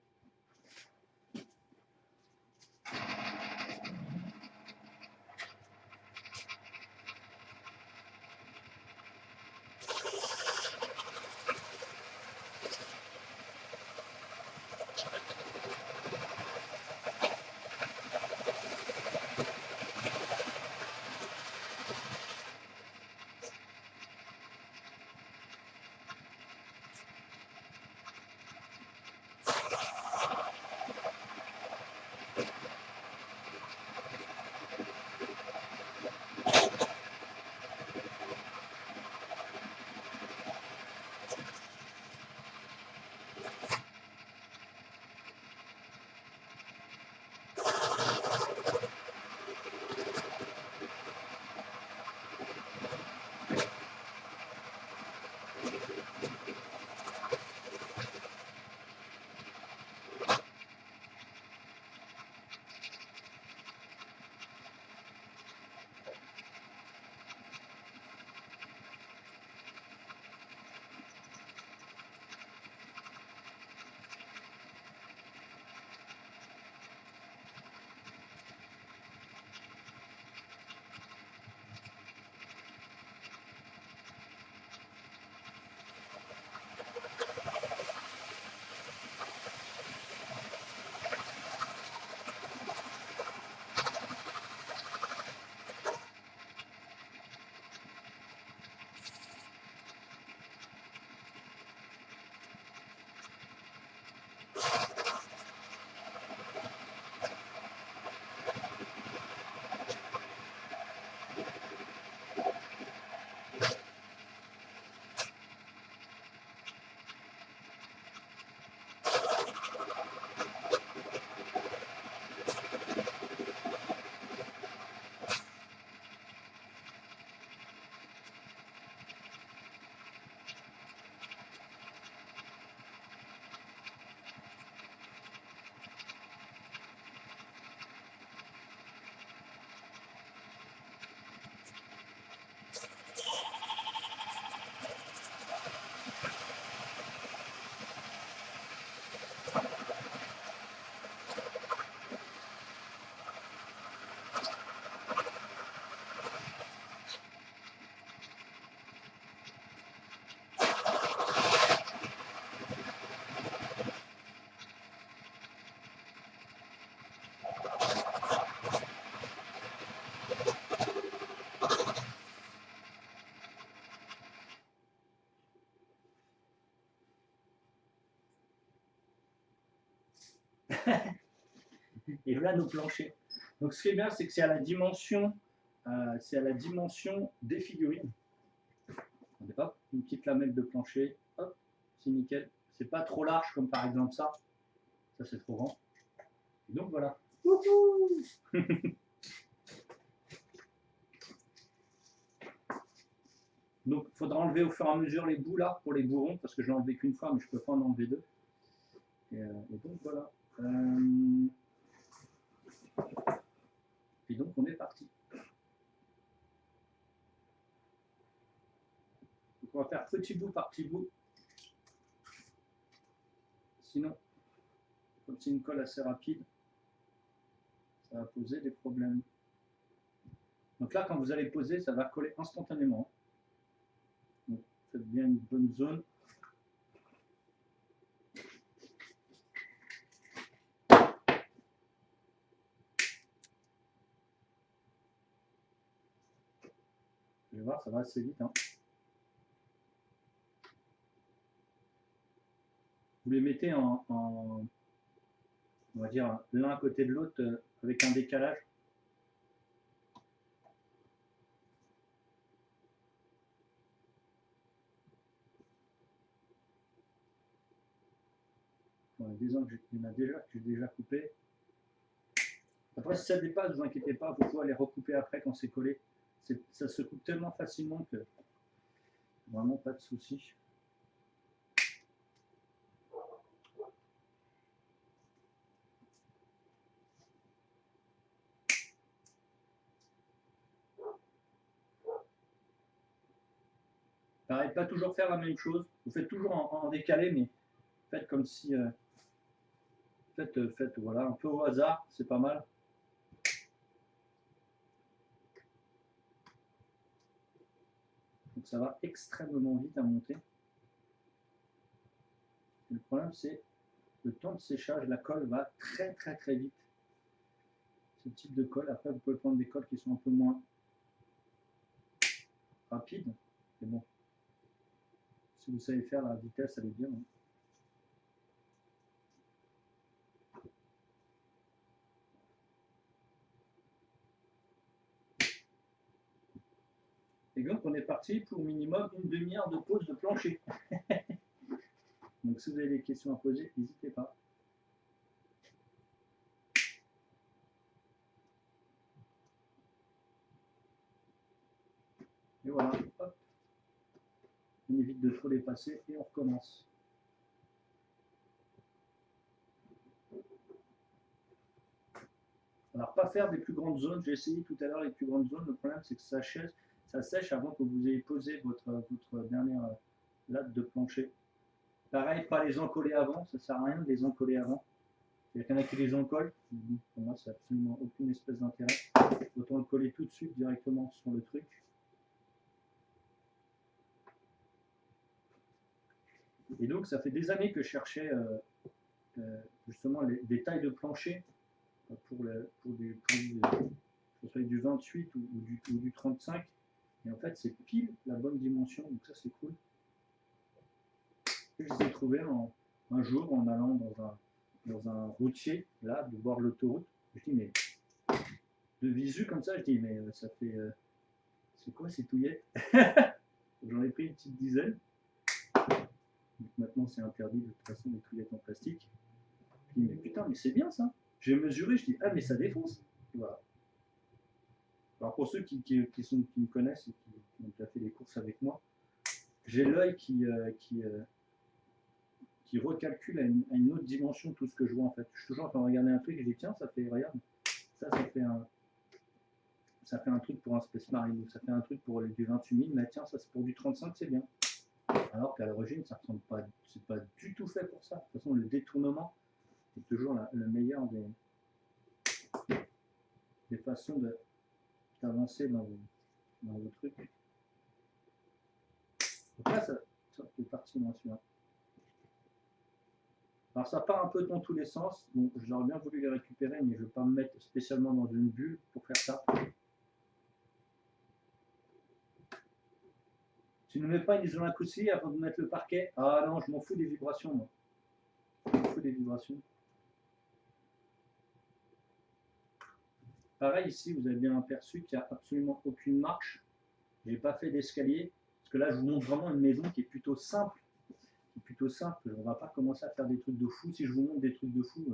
Et voilà nos planchers. Donc ce qui est bien, c'est que c'est à la dimension, des figurines. Hop, une petite lamelle de plancher, hop, c'est nickel. C'est pas trop large comme par exemple ça. Ça c'est trop grand. Et donc voilà. Donc il faudra enlever au fur et à mesure les bouts là pour les bourrons, parce que je l'ai enlevé qu'une fois, mais je peux pas en enlever deux. Et donc voilà. Et donc on est parti. Donc on va faire petit bout par petit bout. Sinon, comme c'est une colle assez rapide, ça va poser des problèmes. Donc là, quand vous allez poser, ça va coller instantanément. Donc faites bien une bonne zone. Vous allez voir, ça va assez vite. Hein. Vous les mettez on va dire, l'un à côté de l'autre avec un décalage. Il y en a déjà que j'ai déjà coupé. Après, si ça dépasse, ne vous inquiétez pas, vous pouvez les recouper après quand c'est collé. Ça se coupe tellement facilement que vraiment pas de souci. Pareil, pas toujours faire la même chose. Vous faites toujours en décalé, mais faites comme si... faites voilà, un peu au hasard, c'est pas mal. Donc ça va extrêmement vite à monter. Et le problème, c'est le temps de séchage. La colle va très très très vite. Ce type de colle. Après, vous pouvez prendre des colles qui sont un peu moins rapides. Mais bon, si vous savez faire la vitesse, elle est bien. Hein. Et donc, on est parti pour minimum une demi-heure de pause de plancher. Donc, si vous avez des questions à poser, n'hésitez pas. Et voilà, hop. On évite de trop dépasser et on recommence. Alors, pas faire des plus grandes zones. J'ai essayé tout à l'heure les plus grandes zones. Le problème, c'est que ça sèche avant que vous ayez posé votre dernière latte de plancher. Pareil, pas les encoller avant. Ça ne sert à rien de les encoller avant. Il y en a qui les encollent. Pour moi, ça n'a absolument aucune espèce d'intérêt. Autant le coller tout de suite directement sur le truc. Et donc, ça fait des années que je cherchais justement des tailles de plancher pour du 28 ou du 35. Et en fait, c'est pile la bonne dimension. Donc ça, c'est cool. Et je les ai trouvés un jour en allant dans un routier, là, de voir l'autoroute. Je dis, mais de visu comme ça, je dis, mais ça fait... c'est quoi ces touillettes? J'en ai pris une petite dizaine. Donc maintenant, c'est interdit de toute façon les touillettes en plastique. Je dis, mais putain, mais c'est bien ça. J'ai mesuré, je dis, ah, mais ça défonce. Voilà. Alors pour ceux qui me connaissent et qui ont déjà fait des courses avec moi, j'ai l'œil qui recalcule à une autre dimension tout ce que je vois en fait. Je suis toujours en train de regarder un truc et je dis tiens, ça fait, regarde, ça fait un truc pour un Space Marine, ça fait un truc pour du 28 000, mais tiens, ça c'est pour du 35, c'est bien. Alors qu'à l'origine, ça ressemble pas, c'est pas du tout fait pour ça. De toute façon, le détournement est toujours le meilleur des façons d'avancer dans vos trucs. Donc là, ça fait partie dans celui-là. Alors ça part un peu dans tous les sens, donc j'aurais bien voulu les récupérer, mais je ne veux pas me mettre spécialement dans une bulle pour faire ça. Tu ne mets pas une isolant acoustique avant de mettre le parquet? Ah non, je m'en fous des vibrations, moi. Je m'en fous des vibrations. Pareil ici, vous avez bien aperçu qu'il n'y a absolument aucune marche. Je n'ai pas fait d'escalier, parce que là, je vous montre vraiment une maison qui est plutôt simple. On ne va pas commencer à faire des trucs de fou. Si je vous montre des trucs de fou,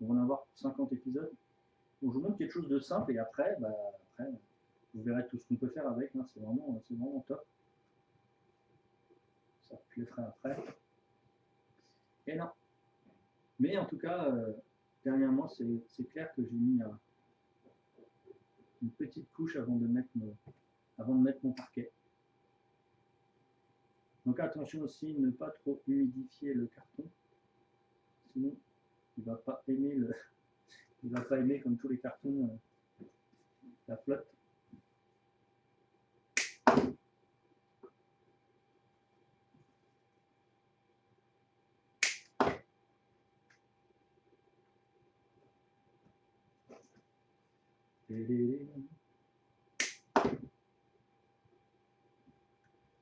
on va en avoir 50 épisodes. Donc, je vous montre quelque chose de simple et après, vous verrez tout ce qu'on peut faire avec. Hein. C'est vraiment top. Ça, je le ferai après. Et non. Mais en tout cas, dernièrement, c'est clair que j'ai mis une petite couche avant de mettre mon parquet. Donc attention aussi, ne pas trop humidifier le carton, sinon il ne va pas aimer il va pas aimer comme tous les cartons la flotte.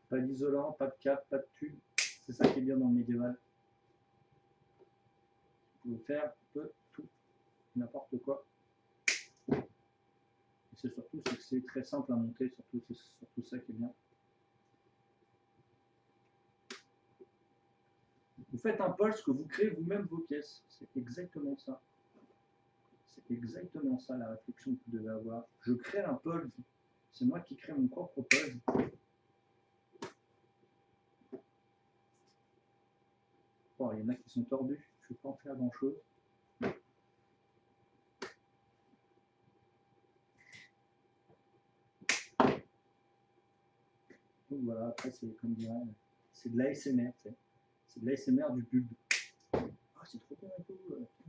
Pas d'isolant, pas de cap, pas de tube. C'est ça qui est bien dans le médiéval. Vous pouvez faire un peu tout, n'importe quoi. Et c'est surtout que c'est très simple à monter, c'est surtout ça qui est bien. Vous faites un pulse que vous créez vous-même vos pièces. C'est exactement ça. C'est exactement ça la réflexion que vous devez avoir. Je crée un pulse. C'est moi qui crée mon propre pulse. Bon, il y en a qui sont tordus. Je ne peux pas en faire grand-chose. Donc voilà, après c'est comme dirait, c'est de l'ASMR, c'est de l'ASMR du bulbe. Ah, c'est trop bien et tout,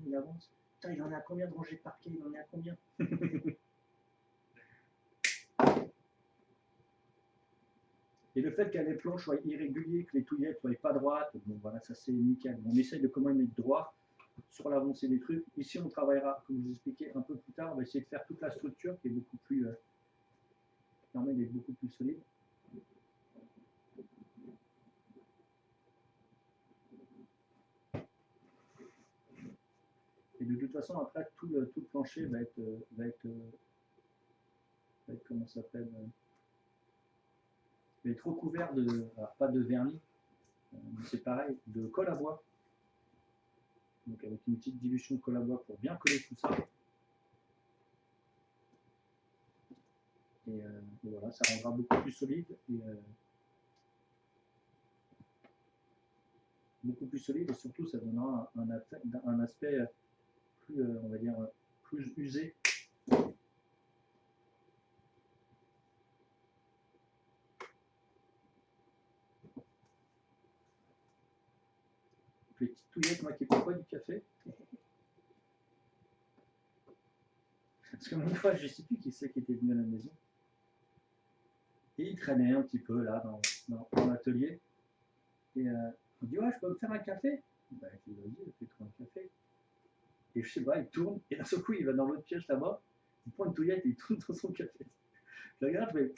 il avance. Putain, il en est à combien de rangées de parquet? Il en est à combien? Et le fait que les planches soient irrégulières, que les touillettes soient pas droites, bon voilà, ça c'est nickel. On essaye de quand même être droit sur l'avancée des trucs. Ici, on travaillera, comme je vous expliquais un peu plus tard, on va essayer de faire toute la structure qui est beaucoup plus, qui permet d'être beaucoup plus solide. Et de toute façon, après, tout le plancher va être comment ça s'appelle, va être recouvert de, alors pas de vernis, c'est pareil, de colle à bois. Donc avec une petite dilution de colle à bois pour bien coller tout ça. Et voilà, ça rendra beaucoup plus solide. Beaucoup plus solide et surtout ça donnera un aspect plus, on va dire, plus usé. Les petites touillettes, moi qui ne prends pas du café. Parce que une fois, je ne sais plus qui c'est qui était venu à la maison. Et il traînait un petit peu là dans l'atelier. Et on dit, ouais, je peux me faire un café? Ben, je dis, vas-y, fais-toi un café. Et je sais pas, il tourne, et d'un seul coup, il va dans l'autre pièce là-bas, il prend une touillette et il tourne dans son café. Je regarde, je fais,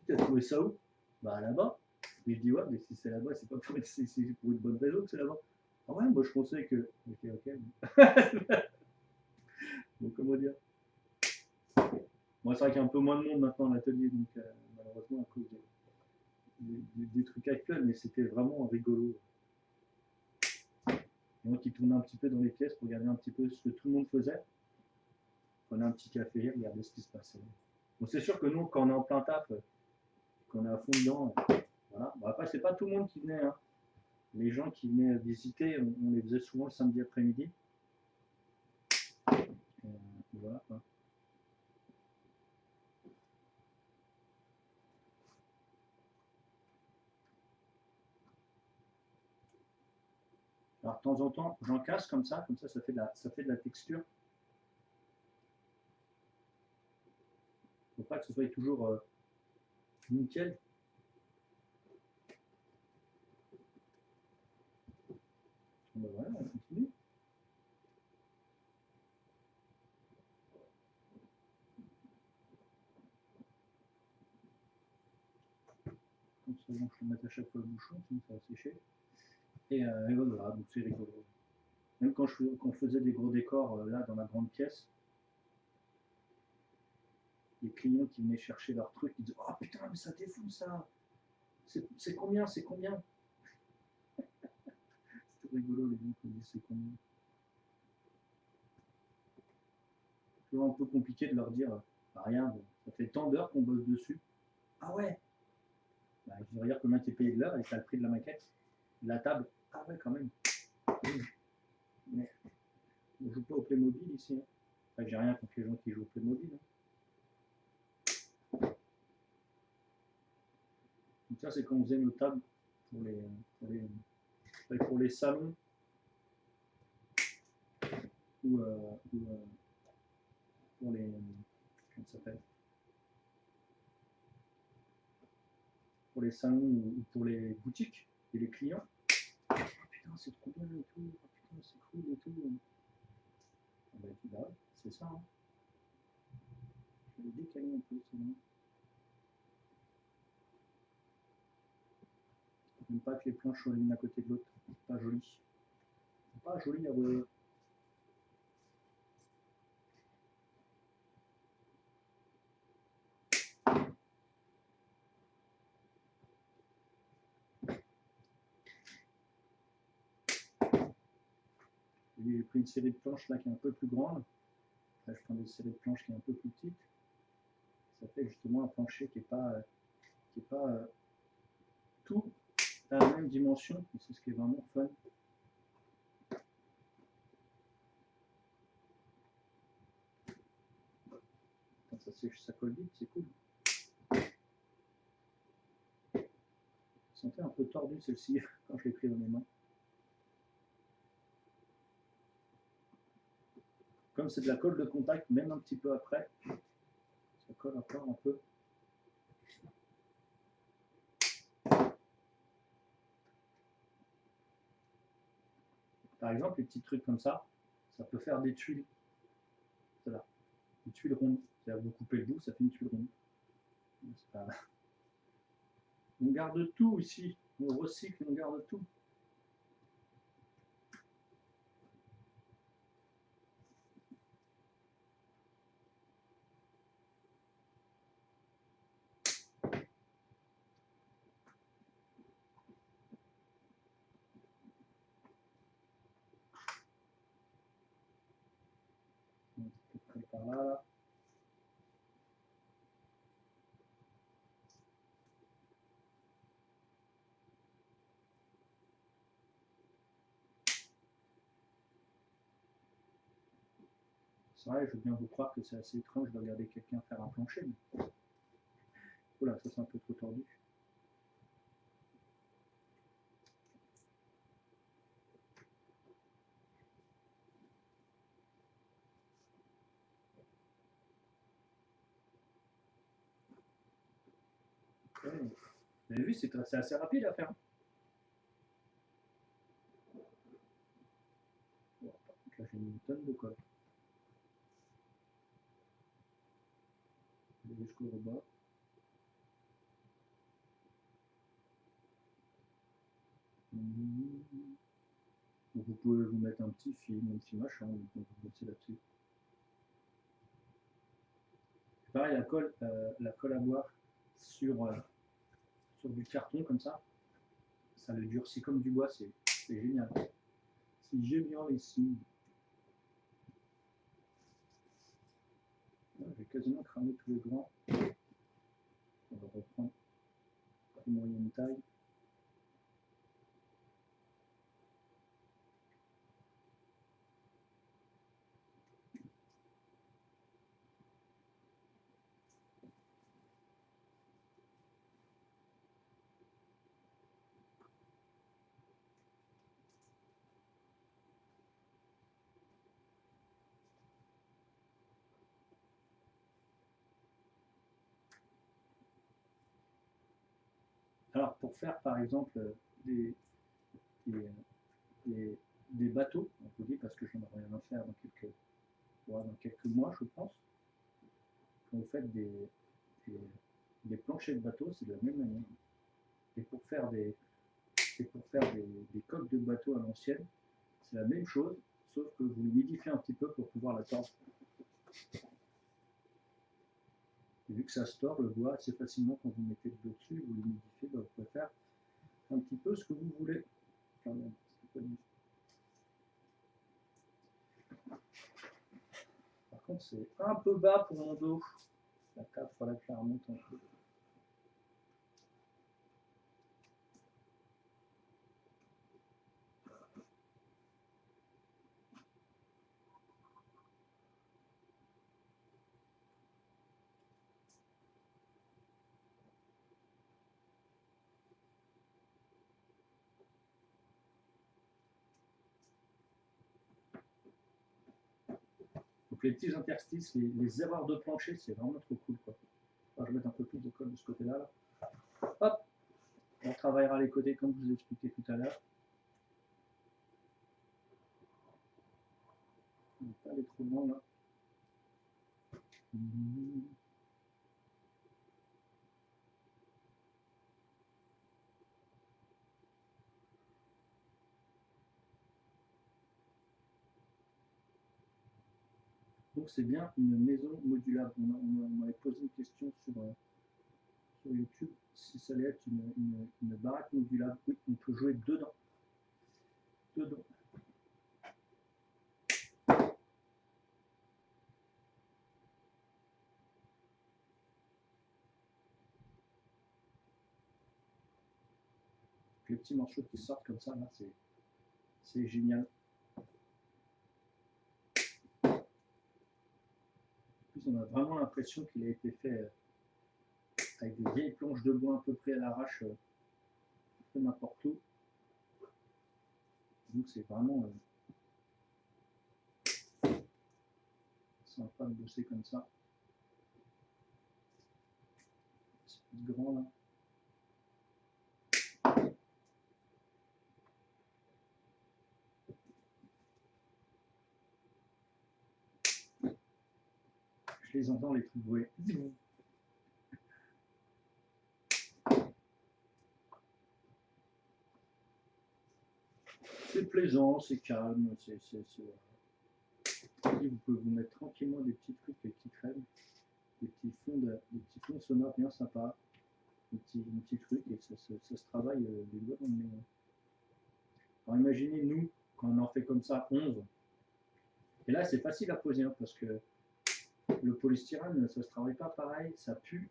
tu as trouvé ça où? Bah là-bas. Et je dis, ouais, mais si c'est là-bas, c'est pas pour, c'est pour une bonne raison que c'est là-bas. Ah ouais, moi je pensais que. Ok. Donc comment dire? Moi, c'est vrai qu'il y a un peu moins de monde maintenant à l'atelier, donc malheureusement, à cause des trucs actuels, mais c'était vraiment rigolo. Et donc, il tournait un petit peu dans les pièces pour regarder un petit peu ce que tout le monde faisait. Prenait un petit café, regardait ce qui se passait. Bon, c'est sûr que nous, quand on est en plein taf, qu'on est à fond dedans, voilà. Bon, après, c'est pas tout le monde qui venait. Hein. Les gens qui venaient visiter, on les faisait souvent le samedi après-midi. Voilà. Quoi. Alors, de temps en temps, j'en casse comme ça fait de la texture. Il ne faut pas que ce soit toujours nickel. Ben voilà, on continue. Comme ça, bon, je vais mettre à chaque fois le bouchon, sinon ça va sécher. Et voilà, donc c'est rigolo. Même quand on faisait des gros décors là dans la grande pièce, les clients qui venaient chercher leur truc, ils disaient oh putain, mais ça défonce ça. C'est combien, c'est combien? C'était rigolo, les gens qui disaient c'est combien. C'est toujours un peu compliqué de leur dire bah, rien, ça fait tant d'heures qu'on bosse dessus. Ah ouais, bah, je veux dire combien tu es payé de l'heure et ça le prix de la maquette, de la table. Ah ouais, quand même. Oui. Mais on ne joue pas au Playmobil ici. Hein. Enfin, j'ai rien contre les gens qui jouent au Playmobil. Hein. Donc ça, c'est quand on faisait nos tables pour les salons ou pour les comment ça s'appelle, pour les salons ou pour les boutiques et les clients. Oh, putain, c'est trop bien et tout. Oh, putain, c'est cool et tout. Bah, c'est ça. Hein. Je vais décaler un peu sinon. Même pas que les planches soient l'une à côté de l'autre. Pas joli. Pas joli à voir. J'ai pris une série de planches là qui est un peu plus grande. Là, je prends une série de planches qui est un peu plus petite. Ça fait justement un plancher qui n'est pas tout à la même dimension. Et c'est ce qui est vraiment fun. Ça colle vite, c'est cool. Je sentais un peu tordu celle-ci quand je l'ai pris dans mes mains. Comme c'est de la colle de contact, même un petit peu après, ça colle encore un peu. Par exemple, les petits trucs comme ça peut faire des tuiles. Voilà, des tuiles rondes. C'est-à-dire vous coupez le bout, ça fait une tuile ronde. Pas... On garde tout ici, on recycle, on garde tout. Par là, là. C'est vrai, je veux bien vous croire que c'est assez étrange de regarder quelqu'un faire un plancher. Mais... Oula, ça c'est un peu trop tordu. Ouais. Vous avez vu, c'est assez rapide à faire. Bon, par contre, là j'ai mis une tonne de colle. Jusqu'au rebord. Donc vous pouvez vous mettre un petit film, un petit machin, donc vous bossez là-dessus. Pareil, la colle à boire sur du carton comme ça le durcit comme du bois, c'est génial. C'est génial ici. J'ai quasiment cramé tous les grands. On va reprendre une moyenne taille. Alors pour faire par exemple des, des, des bateaux, on peut dire parce que j'en aurai rien à faire dans quelques mois je pense, quand vous faites des planchers de bateau, c'est de la même manière. Et pour faire des coques de bateau à l'ancienne, c'est la même chose, sauf que vous l'humidifiez un petit peu pour pouvoir la tordre. Et vu que ça store le bois assez facilement quand vous mettez le bleu dessus, vous l'humidifiez, vous pouvez faire un petit peu ce que vous voulez. Quand même, par contre, c'est un peu bas pour mon dos. La table, il faudrait que je la remonte un peu. Donc les petits interstices, les erreurs de plancher, c'est vraiment trop cool, quoi. Alors, je vais mettre un peu plus de colle de ce côté-là. Là. Hop, on travaillera les côtés comme je vous ai expliqué tout à l'heure. On ne va pas aller trop loin là. Donc c'est bien une maison modulable. On m'avait posé une question sur YouTube, si ça allait être une baraque modulable. Oui, on peut jouer dedans. Dedans. Les petits morceaux qui sortent comme ça, là, c'est génial. En plus, on a vraiment l'impression qu'il a été fait avec des vieilles planches de bois à peu près à l'arrache, n'importe où. Donc c'est vraiment sympa de bosser comme ça. C'est plus grand là. Je les entends les trucs bruits. C'est plaisant, c'est calme, vous pouvez vous mettre tranquillement des petits trucs, des petites crèmes, des petits fonds sonores bien sympas, des petits trucs, et ça se travaille des doigts dans le nez. Alors imaginez nous, quand on en fait comme ça 11, et là c'est facile à poser, hein, parce que le polystyrène, ça se travaille pas pareil, ça pue,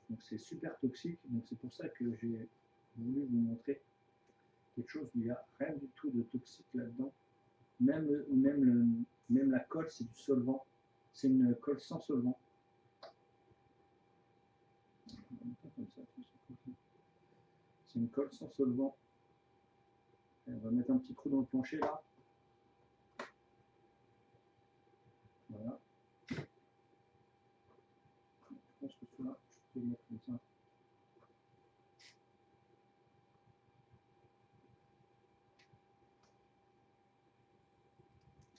donc c'est super toxique, donc c'est pour ça que j'ai voulu vous montrer quelque chose où il n'y a rien du tout de toxique là-dedans. Même la colle, c'est du solvant. C'est une colle sans solvant. C'est une colle sans solvant. Et on va mettre un petit trou dans le plancher là. Voilà. Je pense que celui-là, je peux le mettre comme ça.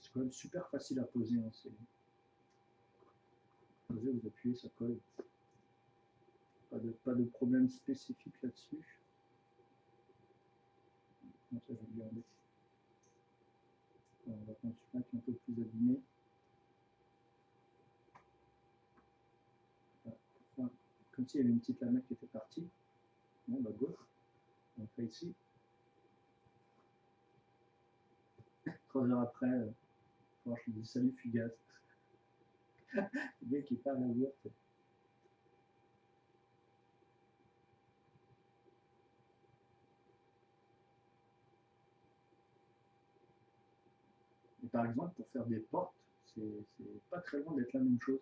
C'est quand même super facile à poser. Hein. Vous appuyez, ça colle. Pas de problème spécifique là-dessus. Comment ça, je vais regarder. On va prendre celui-là qui est un peu plus abîmé. Enfin, comme s'il y avait une petite lamette qui était partie. Bon, bah go. On fait ici. 3 heures après, je lui dis salut Fugace. Le gars qui parle à Word. Et par exemple, pour faire des portes, c'est pas très loin d'être la même chose.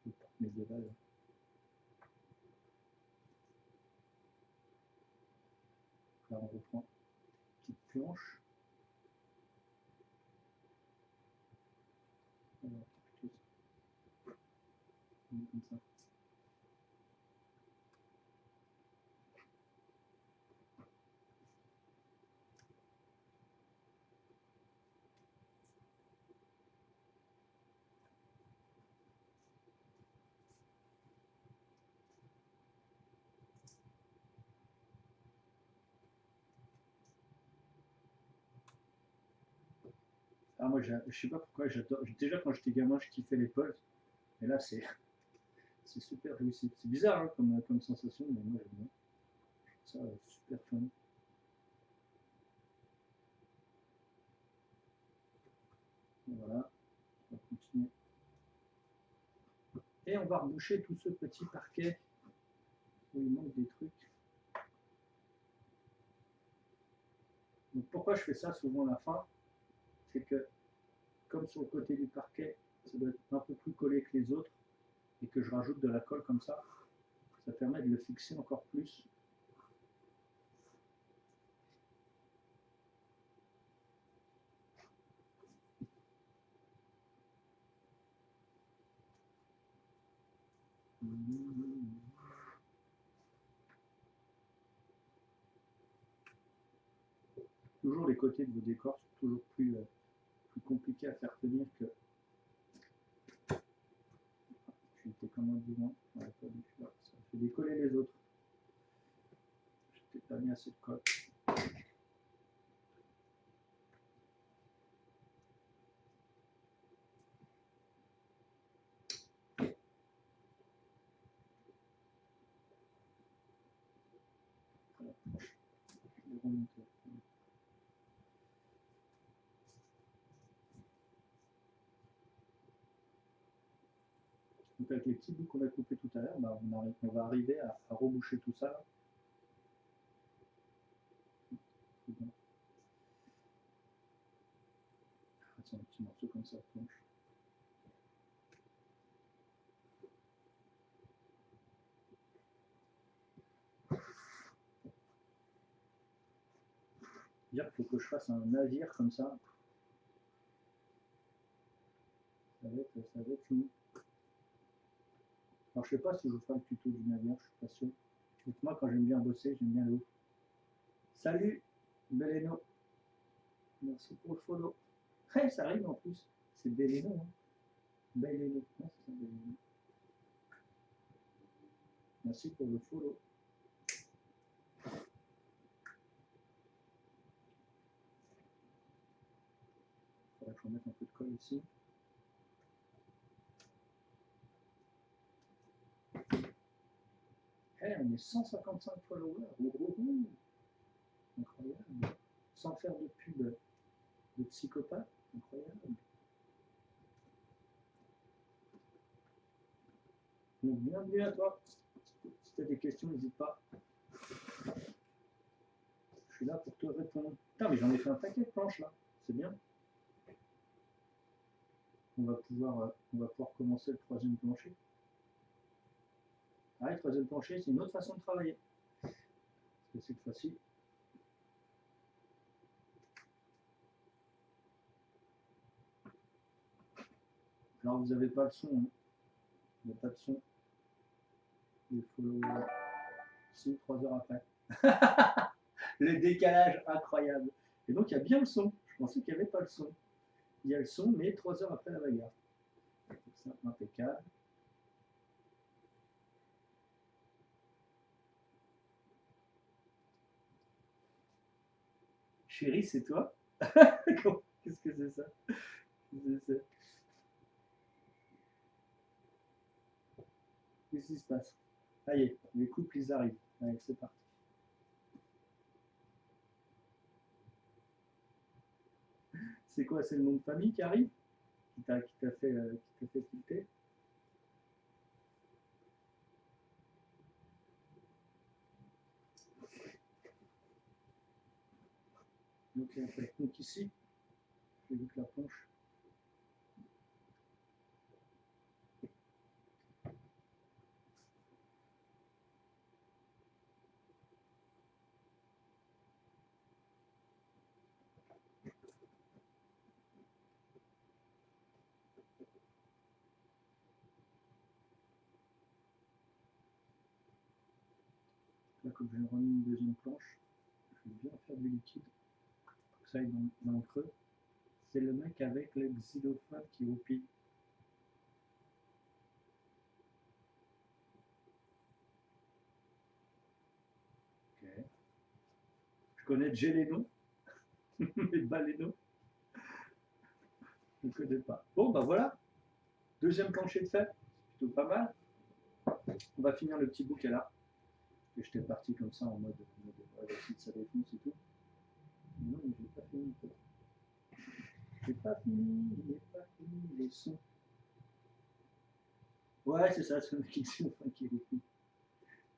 Les portes médiévales. Là, on reprend une petite planche. Alors, plutôt comme ça. Ah, moi, je sais pas pourquoi, j'adore. Déjà, quand j'étais gamin, je kiffais les puzzles. Mais là, c'est C'est super jouissif. C'est bizarre hein, comme sensation, mais moi j'aime bien. Ça, super fun. Et voilà, on va continuer. Et on va reboucher tout ce petit parquet où il manque des trucs. Donc pourquoi je fais ça souvent à la fin? C'est que comme sur le côté du parquet, ça doit être un peu plus collé que les autres, et que je rajoute de la colle comme ça permet de le fixer encore plus. Toujours les côtés de vos décors sont toujours plus compliqués à faire tenir que. J'étais comme un devant, ouais, pas du tout. Ça fait décoller les autres. J'ai peut-être pas mis assez de colle. Voilà. Je vais remonter. Donc avec les petits bouts qu'on a coupés tout à l'heure, bah, on va arriver à reboucher tout ça. Là. Bon. C'est un petit morceau comme ça, planche. Dire qu'il faut que je fasse un navire comme ça. Ça va être fini. Alors je sais pas si je vous ferai le tuto du navire, je suis pas sûr. Donc moi quand j'aime bien bosser, j'aime bien l'eau. Salut Beleno. Merci pour le follow. Hey, ça arrive en plus. C'est Beleno. Hein. Beleno. Non, c'est ça, Beleno. Merci pour le follow. Il faudrait que je remette un peu de colle ici. Hey, on est 155 followers. Incroyable. Sans faire de pub de psychopathe. Incroyable. Donc, bienvenue à toi. Si tu as des questions, n'hésite pas. Je suis là pour te répondre. Putain, mais j'en ai fait un paquet de planches là. C'est bien. On va pouvoir commencer le troisième plancher. Ah, le troisième plancher, c'est une autre façon de travailler. Parce que cette fois-ci, alors vous n'avez pas le son. Hein. Il n'y a pas de son. Il faut si 3 heures après. Le décalage incroyable. Et donc il y a bien le son. Je pensais qu'il n'y avait pas le son. Il y a le son, mais 3 heures après la bagarre. C'est impeccable. Chérie, c'est toi? Qu'est-ce que c'est ça? Qu'est-ce qui se passe? Allez, les couples, ils arrivent. Allez, c'est parti. C'est quoi? C'est le nom de famille qui arrive? Qui t'a fait tilter? Donc, ici, j'ai vu que la planche. Là, comme j'ai remis une deuxième planche, je vais bien faire du liquide. Pour que ça aille dans le creux. C'est le mec avec le xylophone qui roupille. Ok. Je connais Géléno, mais Baléno, je ne connais pas. Bon, bah voilà. Deuxième plancher de fait, plutôt pas mal. On va finir le petit bout qu'elle a. Et j'étais parti comme ça en mode si ça défonce et tout. Mais non, mais j'ai pas fini en fait. J'ai pas fini les sons. Ouais, c'est ça, c'est le mec qui dit enfin qui est les filles.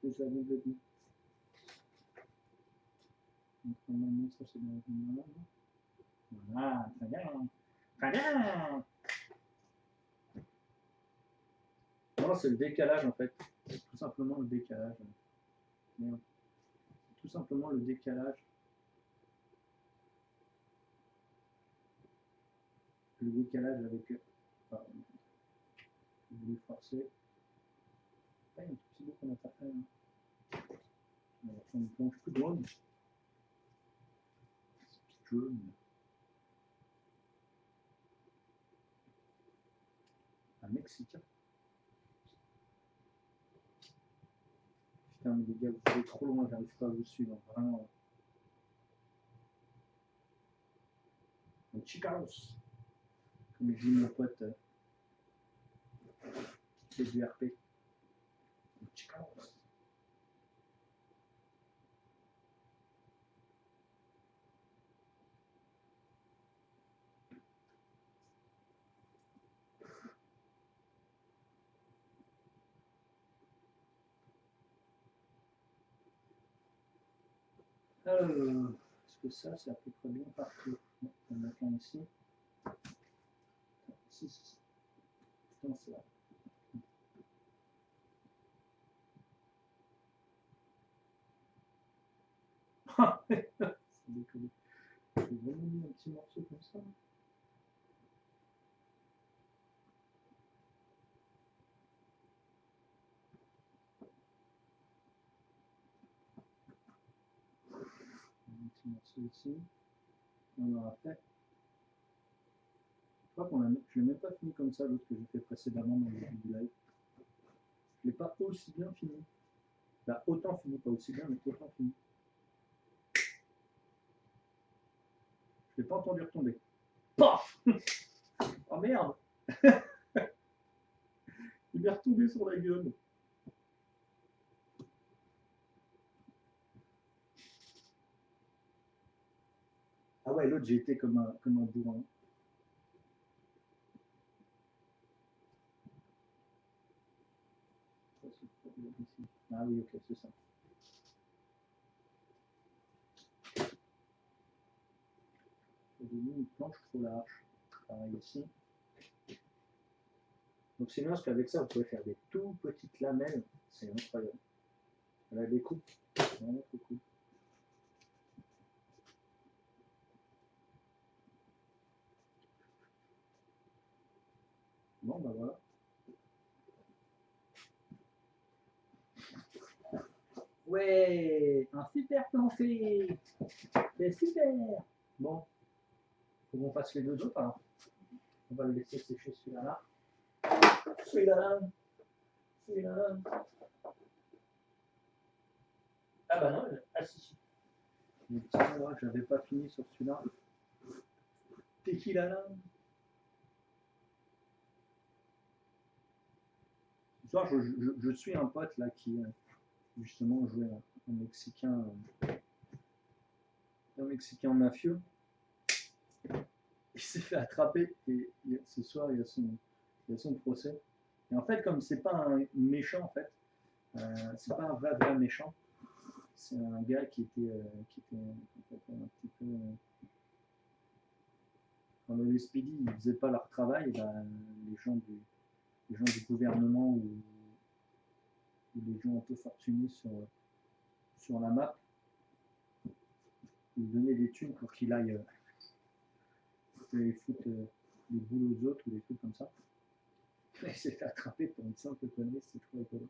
C'est ça, complètement. Donc normalement ça c'est bien. Voilà, très bien. Très bien. Non, c'est le décalage en fait. C'est tout simplement le décalage. Merde. C'est tout simplement le décalage. Le décalage avec. Enfin, je voulais forcer. Ah, il y a un tout petit bout qu'on n'a pas fait. Hein. On va prendre une planche plus grande. C'est jaune. Un Mexicain. Putain, mais les gars, vous allez trop loin, j'arrive pas à vous suivre. Vraiment. Un Chicaros. Comme dit mon pote qui fait du RP. Un Chicaros. Est-ce que ça, c'est à peu près bien partout? Non, il y en a qu'un ici. Si. Putain, c'est là. C'est décollé. J'ai vraiment mis un petit morceau comme ça. Un petit morceau ici. On aura fait. Je crois qu'on a. Je l'ai même pas fini comme ça, l'autre que j'ai fait précédemment dans le début du live. Je l'ai pas aussi bien fini. Bah, autant fini, pas aussi bien, mais autant fini. Je l'ai pas entendu retomber. Paf. Oh merde. Il m'est retombé sur la gueule. Ah ouais, l'autre, j'ai été comme un bourrin. Ah oui, ok, c'est ça. J'ai mis une planche trop large. Pareil ici. Donc c'est bien parce qu'avec ça, vous pouvez faire des tout petites lamelles. C'est incroyable. La découpe, c'est vraiment trop cool. Bon, bah voilà. Ouais, un super plancher. C'est super. Bon, faut qu'on fasse les deux autres alors. On va le laisser sécher celui-là. Celui-là. Celui-là. Ah bah non, ah si. J'avais pas fini sur celui-là. Tequila. Ce soir, je suis un pote là qui justement jouait un Mexicain mafieux. Il s'est fait attraper et ce soir il y a son procès. Et en fait, comme c'est pas un méchant en fait, c'est pas un vrai méchant, c'est un gars qui était un petit peu quand le SPD ils faisaient pas leur travail, et ben, les gens du gouvernement ou les gens un peu fortunés sur la map, ils donnaient des thunes pour qu'il aille les foutre les boules aux autres ou des trucs comme ça. Il s'est fait attraper pour une simple connerie, c'est trop rigolo.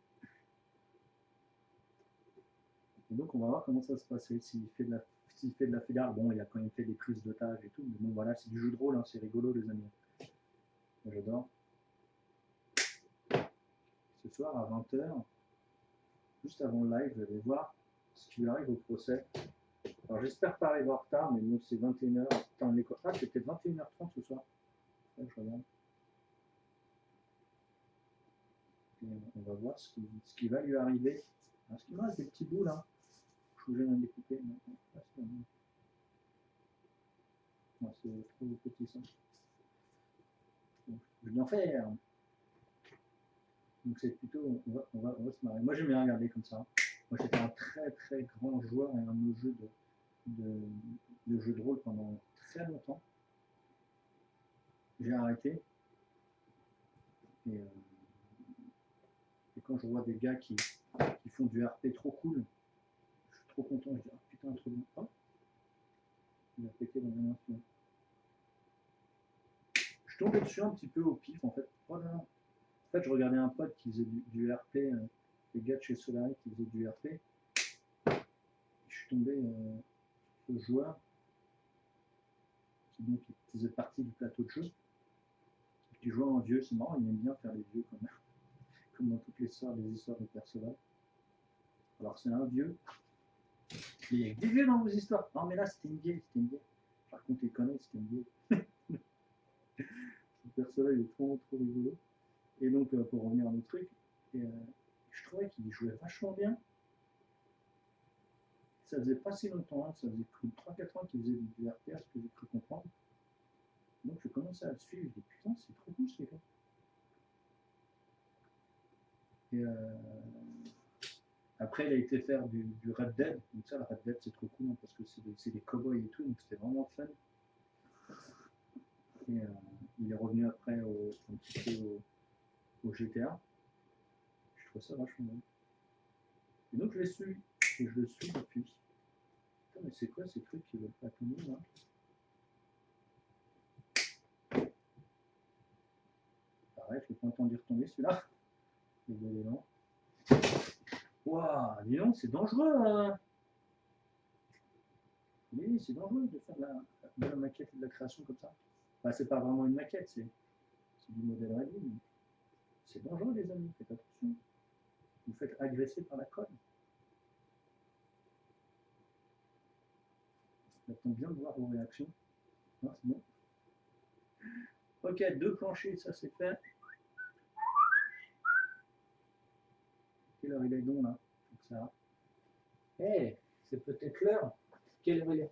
Et donc on va voir comment ça se passe. S'il fait de la fédère, bon, il a quand même fait des prises d'otages et tout, mais bon voilà, c'est du jeu de rôle, hein, c'est rigolo les amis. J'adore. Ce soir à 20h, juste avant le live, je vais voir ce qui lui arrive au procès. Alors j'espère pas arriver en retard, mais bon, c'est 21h. Ah, c'est peut-être 21h30 ce soir. Ouais, je regarde. on va voir ce qui va lui arriver. Est-ce qu'il me reste des petits bouts là? Je suis obligé de découper. Non, c'est trop petit ça. Donc, je vais en faire. Donc c'est plutôt, on va se marrer. Moi j'aime bien regarder comme ça. Moi j'étais un très grand joueur et un jeu de jeux de rôle pendant très longtemps. J'ai arrêté. Et quand je vois des gars qui font du RP trop cool, je suis trop content. Je dis, oh, putain, trop bien. Oh, il a pété dans mon instrument. Je tombais dessus un petit peu au pif en fait. Voilà. En fait, je regardais un pote qui faisait du RP, les gars de chez Solari qui faisaient du RP. Je suis tombé sur ce joueur qui donc faisait partie du plateau de jeu. Qui jouait en vieux, c'est marrant, il aime bien faire les vieux comme dans toutes les histoires de Perceval. Alors c'est un vieux. Il y a des vieux dans vos histoires. Non mais là c'était une vieille. Par contre il connaît, c'était une vieille. Perceval il est trop rigolo. Et donc pour revenir à nos trucs, je trouvais qu'il jouait vachement bien. Ça faisait pas si longtemps, hein, ça faisait plus de 3-4 ans qu'il faisait du RP, ce que j'ai cru comprendre. Donc je commençais à le suivre, je dis putain c'est trop cool ce gars. Et après il a été faire du Red Dead, donc ça le Red Dead c'est trop cool hein, parce que c'est des cowboys et tout, donc c'était vraiment fun. Et il est revenu après un petit peu au GTA. Je trouve ça vachement bien. Et donc je l'ai suivi, et je le suis depuis. Putain mais c'est quoi ces trucs qui veulent pas tomber là? Pareil, je n'ai pas entendu retomber celui-là. Désolé, non. Waouh, dis donc, c'est dangereux. Hein. Oui, c'est dangereux de faire de la maquette et de la création comme ça. Enfin, c'est pas vraiment une maquette, c'est du modèle réduit. C'est dangereux, les amis, faites attention. Vous faites agresser par la colle. J'attends bien de voir vos réactions. Non, c'est bon. Ok, 2 planchers, ça c'est fait. Quelle heure il est donc là? Ça. Hey, c'est peut-être l'heure. Quelle heure il est?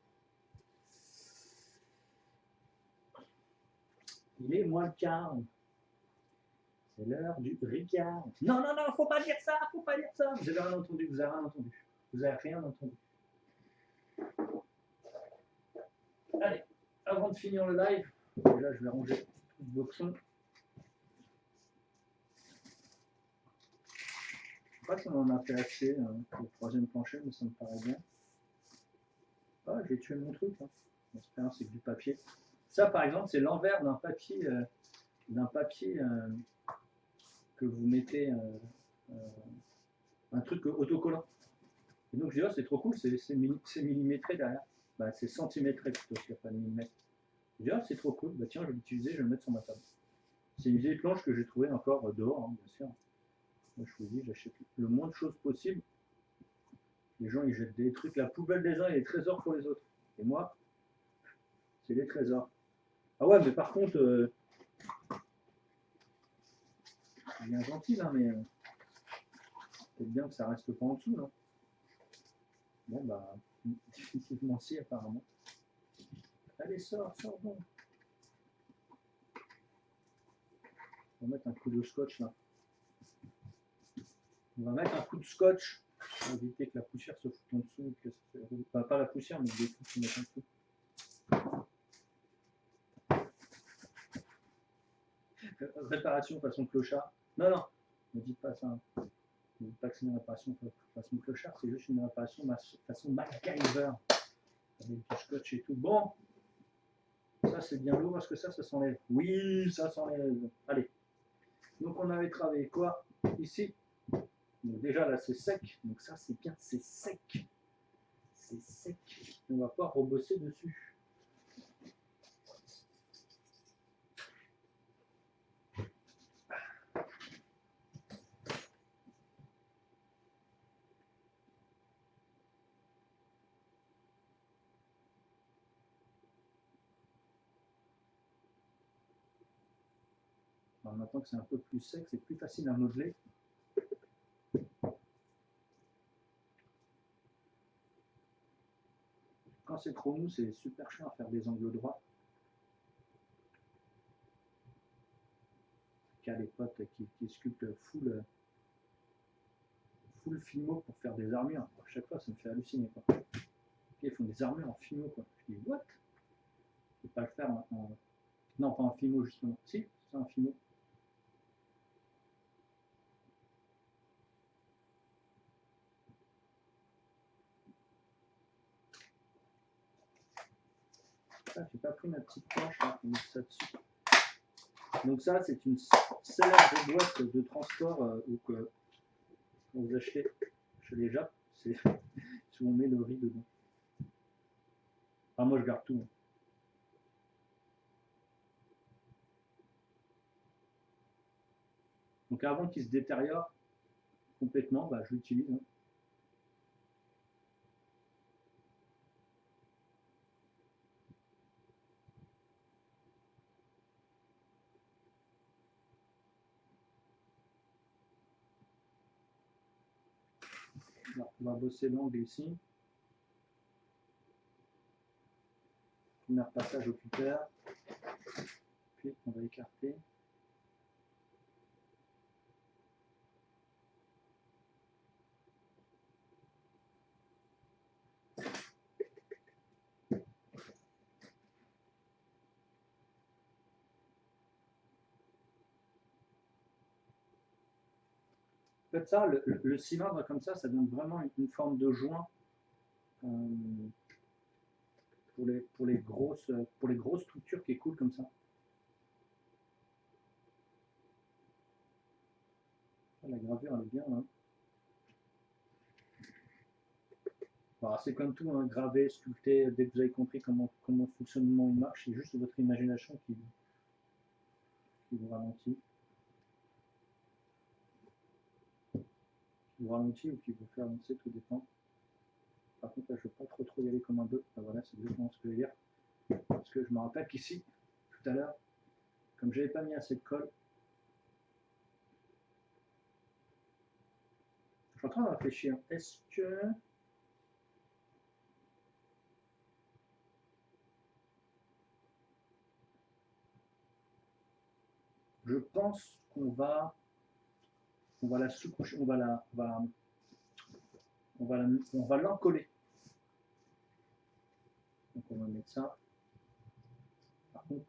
Il est moins le quart. C'est l'heure du Ricard. Non, faut pas dire ça, faut pas dire ça. Vous avez rien entendu, vous avez rien entendu. Vous avez rien entendu. Allez, avant de finir le live, déjà je vais ranger tout ce boxon. Je sais pas si on en a fait assez pour le troisième plancher, mais ça me paraît bien. Ah, j'ai tué mon truc. Hein. L'expérience, c'est que du papier. Ça, par exemple, c'est l'envers d'un papier, que vous mettez un truc autocollant. Et donc je dis, oh, c'est trop cool, c'est millimétré derrière. Bah, c'est centimétré plutôt, s'il n'y a pas de millimètre. Je dis, oh, c'est trop cool, bah, tiens, je vais l'utiliser, je vais le mettre sur ma table. C'est une vieille planche que j'ai trouvée encore dehors, hein, bien sûr. Moi, je vous dis, j'achète le moins de choses possible. Les gens, ils jettent des trucs, la poubelle des uns et les trésors pour les autres. Et moi, c'est les trésors. Ah ouais, mais par contre, c'est bien gentil, là, mais peut-être bien que ça reste pas en dessous, là. Bon, bah, définitivement si, apparemment. Allez, sors donc. On va mettre un coup de scotch, là. On va mettre un coup de scotch pour éviter que la poussière se foute en dessous. Que enfin, pas la poussière, mais des trucs qui mettent en dessous. Réparation façon clochard. Non, ne dites pas ça. Ne dites pas que c'est une réparation façon clochard, c'est juste une réparation façon MacGyver. Avec du scotch et tout. Bon, ça c'est bien lourd, est-ce que ça s'enlève? Oui, ça s'enlève. Allez. Donc on avait travaillé quoi ici? Donc déjà là c'est sec, donc ça c'est bien, c'est sec. C'est sec. On va pas rebosser dessus. Alors maintenant que c'est un peu plus sec, c'est plus facile à modeler. c'est trop mou, c'est super chiant à faire des angles droits. Il y a des potes qui sculptent full Fimo pour faire des armures. À chaque fois, ça me fait halluciner, quoi. Puis ils font des armures en Fimo, quoi. Je dis, what? Je peux pas le faire en... Non, pas en Fimo, justement. Si, c'est en Fimo. Ah, j'ai pas pris ma petite planche, là, pour mettre ça dessus. Donc ça, c'est une célèbre boîte de transport que vous achetez chez les Japs. C'est où on met le riz dedans. Enfin, moi, je garde tout. Donc avant qu'il se détériore complètement, bah, je l'utilise. Hein. Alors, on va bosser l'angle ici. Premier passage au cutter. Puis on va écarter. En fait, ça, le cylindre comme ça donne vraiment une forme de joint pour les grosses structures qui coulent comme ça. La gravure, elle est bien là. Alors, c'est comme tout, hein, graver, sculpter, dès que vous avez compris comment le fonctionnement marche, c'est juste votre imagination qui vous ralentit. Qui vous ralentit ou qui vous fait avancer, tout dépend. Par contre, là, je ne veux pas trop y aller comme un bœuf. Enfin, voilà, c'est exactement ce que je veux dire. Parce que je me rappelle qu'ici, tout à l'heure, comme je n'avais pas mis assez de colle, je suis en train de réfléchir. Est-ce que... Je pense qu'on va la sous-coucher, on va l'encoller. Donc on va mettre ça. Par contre,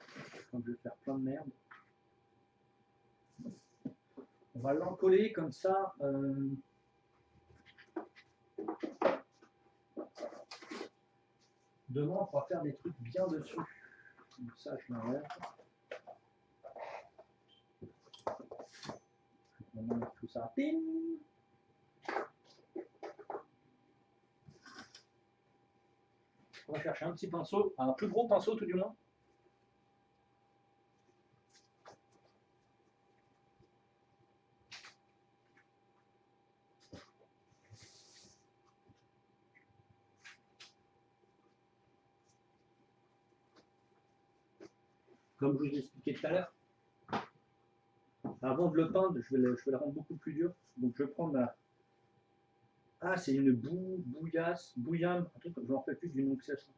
comme je vais faire plein de merde, on va l'encoller comme ça. Demain, on pourra faire des trucs bien dessus. Donc ça, je m'enlève. On va mettre tout ça. Ping! On va chercher un petit pinceau, un plus gros pinceau tout du moins. Comme je vous ai expliqué tout à l'heure, avant de le peindre, je vais le rendre beaucoup plus dur. Donc je vais prendre ma... Ah, c'est une bouillame, un truc, je ne me rappelle plus du nom que c'est ça.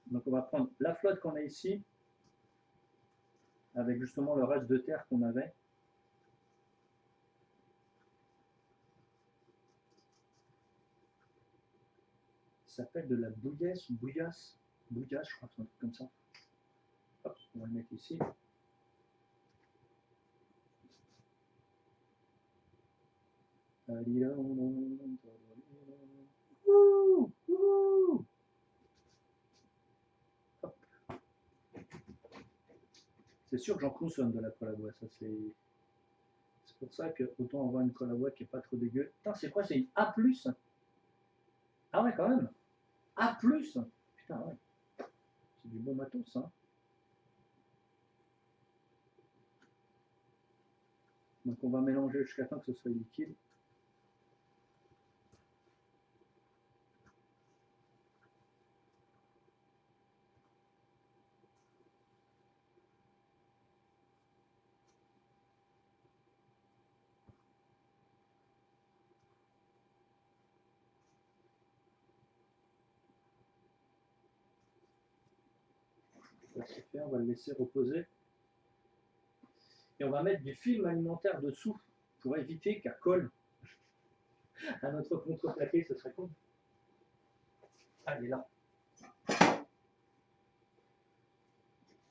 Donc on va prendre la flotte qu'on a ici, avec justement le reste de terre qu'on avait. Ça s'appelle de la bouillasse ou bouillasse. Bouillasse, je crois que c'est un truc comme ça. Hop, on va le mettre ici. C'est sûr que j'en consomme de la colle à bois, ça c'est pour ça que autant avoir une colle à bois qui est pas trop dégueu. Putain, c'est quoi? C'est une A+. Ah ouais, quand même. A+. Putain, ouais. C'est du bon matos, hein. Donc on va mélanger jusqu'à temps que ce soit liquide. Ça c'est fait, on va le laisser reposer. Et on va mettre du film alimentaire dessous pour éviter qu'elle colle à notre contreplaqué, ce serait cool. Ah, il est là.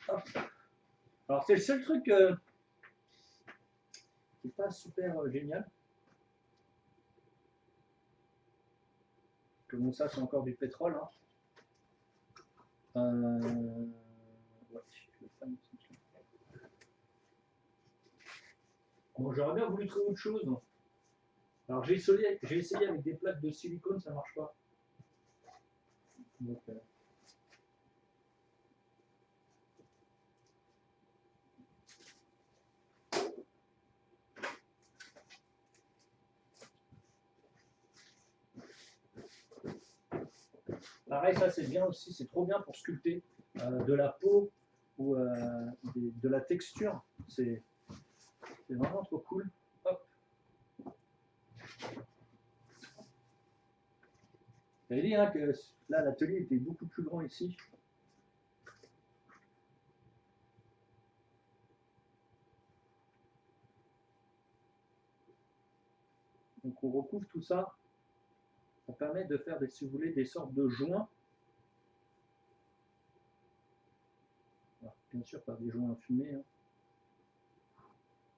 Hop. Alors c'est le seul truc qui n'est pas super génial. Que bon, ça c'est encore du pétrole. Hein. Ouais, je vais faire une petite chose. Bon, j'aurais bien voulu trouver autre chose. Alors j'ai essayé avec des plaques de silicone, ça marche pas. Donc, pareil, ça c'est bien aussi, c'est trop bien pour sculpter de la peau ou de la texture. C'est vraiment trop cool. Hop. J'avais dit hein, que là l'atelier était beaucoup plus grand ici. Donc on recouvre tout ça. Ça permet de faire, si vous voulez, des sortes de joints. Alors, bien sûr, pas des joints infumés. Hein.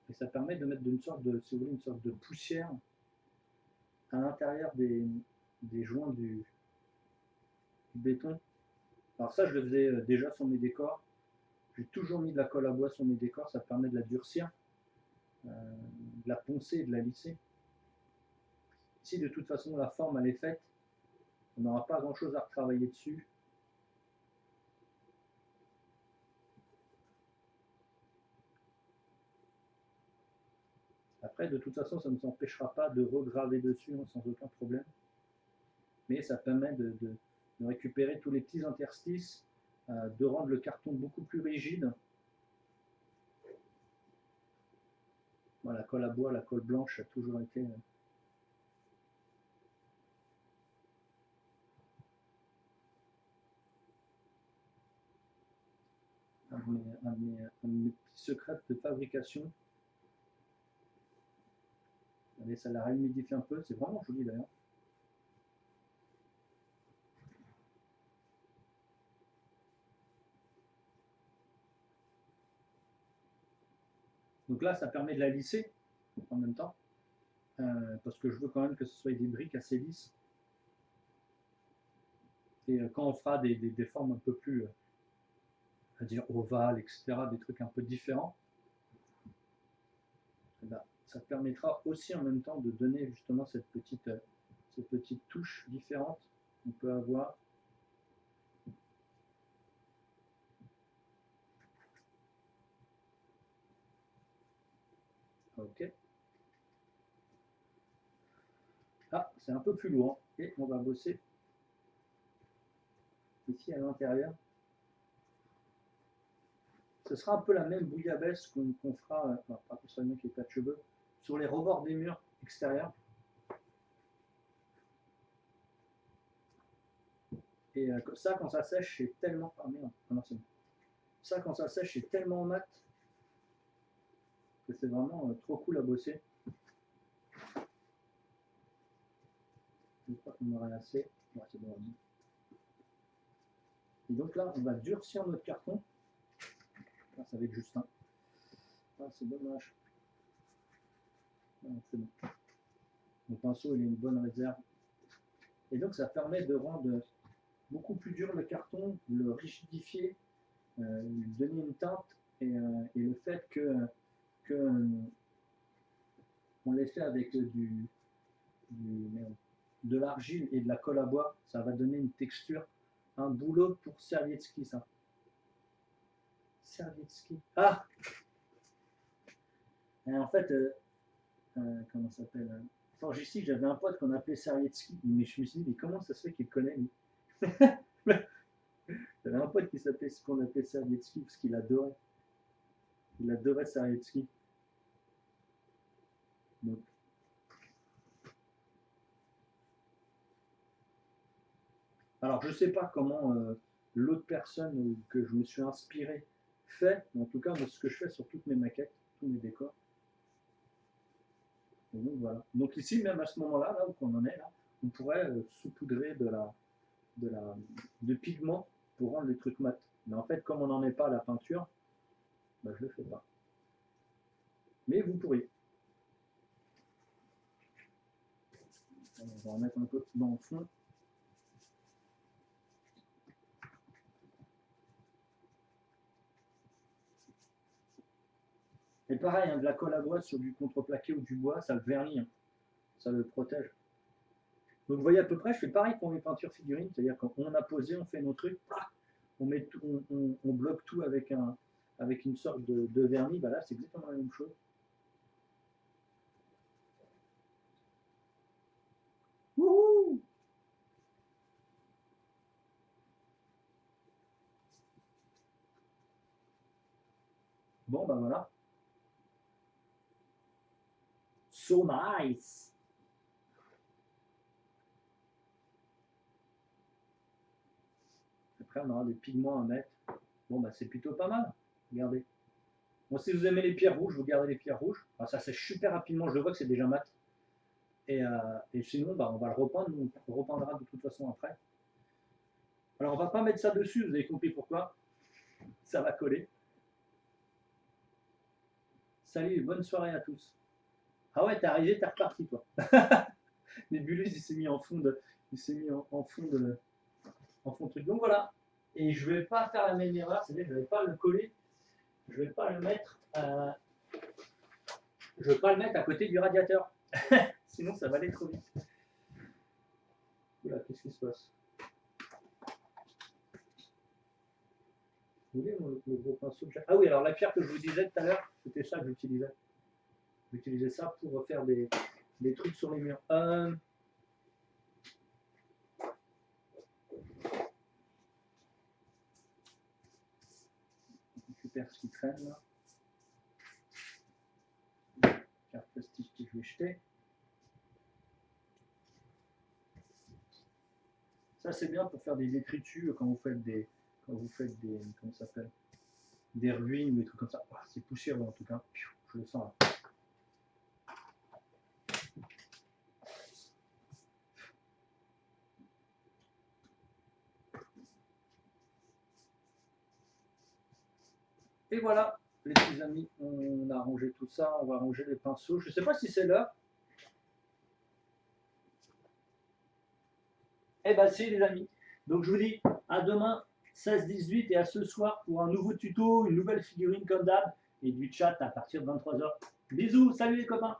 Et ça permet de mettre une sorte de, si vous voulez, une sorte de poussière à l'intérieur des joints du béton. Alors ça, je le faisais déjà sur mes décors. J'ai toujours mis de la colle à bois sur mes décors. Ça permet de la durcir, de la poncer et de la lisser. Ici, de toute façon, la forme, elle est faite. On n'aura pas grand-chose à retravailler dessus. Après, de toute façon, ça ne nous empêchera pas de regraver dessus hein, sans aucun problème. Mais ça permet de récupérer tous les petits interstices, de rendre le carton beaucoup plus rigide. Voilà, la colle à bois, la colle blanche a toujours été... un de mes petits secrets de fabrication. Allez, ça la réhumidifie un peu, c'est vraiment joli d'ailleurs. Donc là, ça permet de la lisser en même temps, parce que je veux quand même que ce soit des briques assez lisses. Et quand on fera des formes un peu plus, à dire ovales, etc., des trucs un peu différents, ben, ça permettra aussi en même temps de donner justement cette petite touche différente qu'on peut avoir. Ok. Ah, c'est un peu plus lourd. Et on va bosser ici à l'intérieur. Ce sera un peu la même bouillabaisse qu'on fera, pas pour soigner qui est pas de cheveux, sur les rebords des murs extérieurs. Et ça, quand ça sèche, c'est tellement. Ah merde, non, c'est bon. Ça, quand ça sèche, c'est tellement mat que c'est vraiment trop cool à bosser. Je crois qu'on aurait assez. Ouais, c'est bon. Et donc là, on va durcir notre carton. Ah, ça va être juste un. Ah, c'est dommage. Ah, c'est bon. Mon pinceau, il a une bonne réserve. Et donc, ça permet de rendre beaucoup plus dur le carton, le rigidifier, lui donner une teinte. Et le fait que on les fait avec de l'argile et de la colle à bois, ça va donner une texture, un boulot pour Servietsky, ça. Servietsky. Ah et en fait, comment ça s'appelle ici, j'avais un pote qu'on appelait Servietsky, mais je me suis dit, mais comment ça se fait qu'il connaît lui? J'avais un pote qui s'appelait ce qu'on appelait Servietsky parce qu'il adorait. Il adorait Servietsky. Donc, alors, je ne sais pas comment l'autre personne que je me suis inspiré fait. En tout cas, moi, ce que je fais sur toutes mes maquettes, tous mes décors. Et donc voilà. Donc ici, même à ce moment-là, là où on en est, là, on pourrait saupoudrer de pigments pour rendre les trucs mat. Mais en fait, comme on n'en est pas à la peinture, bah, je ne le fais pas. Mais vous pourriez. On va en mettre un peu dans le fond. Et pareil, hein, de la colle à bois sur du contreplaqué ou du bois, ça le vernit, hein. Ça le protège. Donc vous voyez à peu près, je fais pareil pour mes peintures figurines, c'est-à-dire qu'on a posé, on fait nos trucs, on, met tout, on bloque tout avec, avec une sorte de vernis, bah là c'est exactement la même chose. Wouhou! Bon bah voilà. So nice! Après on aura des pigments à mettre. Bon bah c'est plutôt pas mal. Regardez. Bon, si vous aimez les pierres rouges, vous gardez les pierres rouges. Alors, ça sèche super rapidement, je vois que c'est déjà mat. Et sinon, bah, on va le repeindre, on repeindra de toute façon après. Alors on va pas mettre ça dessus, vous avez compris pourquoi. Ça va coller. Salut, bonne soirée à tous. Ah ouais, t'es arrivé, t'es reparti toi. Nébulus, il s'est mis en fond de. Il s'est mis en fond de. En fond de truc. Donc voilà. Et je vais pas faire la même erreur, c'est-à-dire que je vais pas le coller. Je vais pas le mettre. Je vais pas le mettre à côté du radiateur. Sinon ça va aller trop vite. Oula, qu'est-ce qui se passe? Vous voulez le gros pinceau? Ah oui, alors la pierre que je vous disais tout à l'heure, c'était ça que j'utilisais. J'utilisais ça pour faire des trucs sur les murs. Je récupère ce qui traîne là. Carte plastique que je vais jeter. Ça c'est bien pour faire des détritus quand vous faites des. Comment ça s'appelle? Des ruines ou des trucs comme ça. Oh, c'est poussiéreux en tout cas. Je le sens là. Et voilà, les petits amis, on a rangé tout ça, on va ranger les pinceaux. Je ne sais pas si c'est l'heure. Eh ben si les amis. Donc je vous dis à demain 16-18 et à ce soir pour un nouveau tuto, une nouvelle figurine comme d'hab et du chat à partir de 23h. Bisous, salut les copains.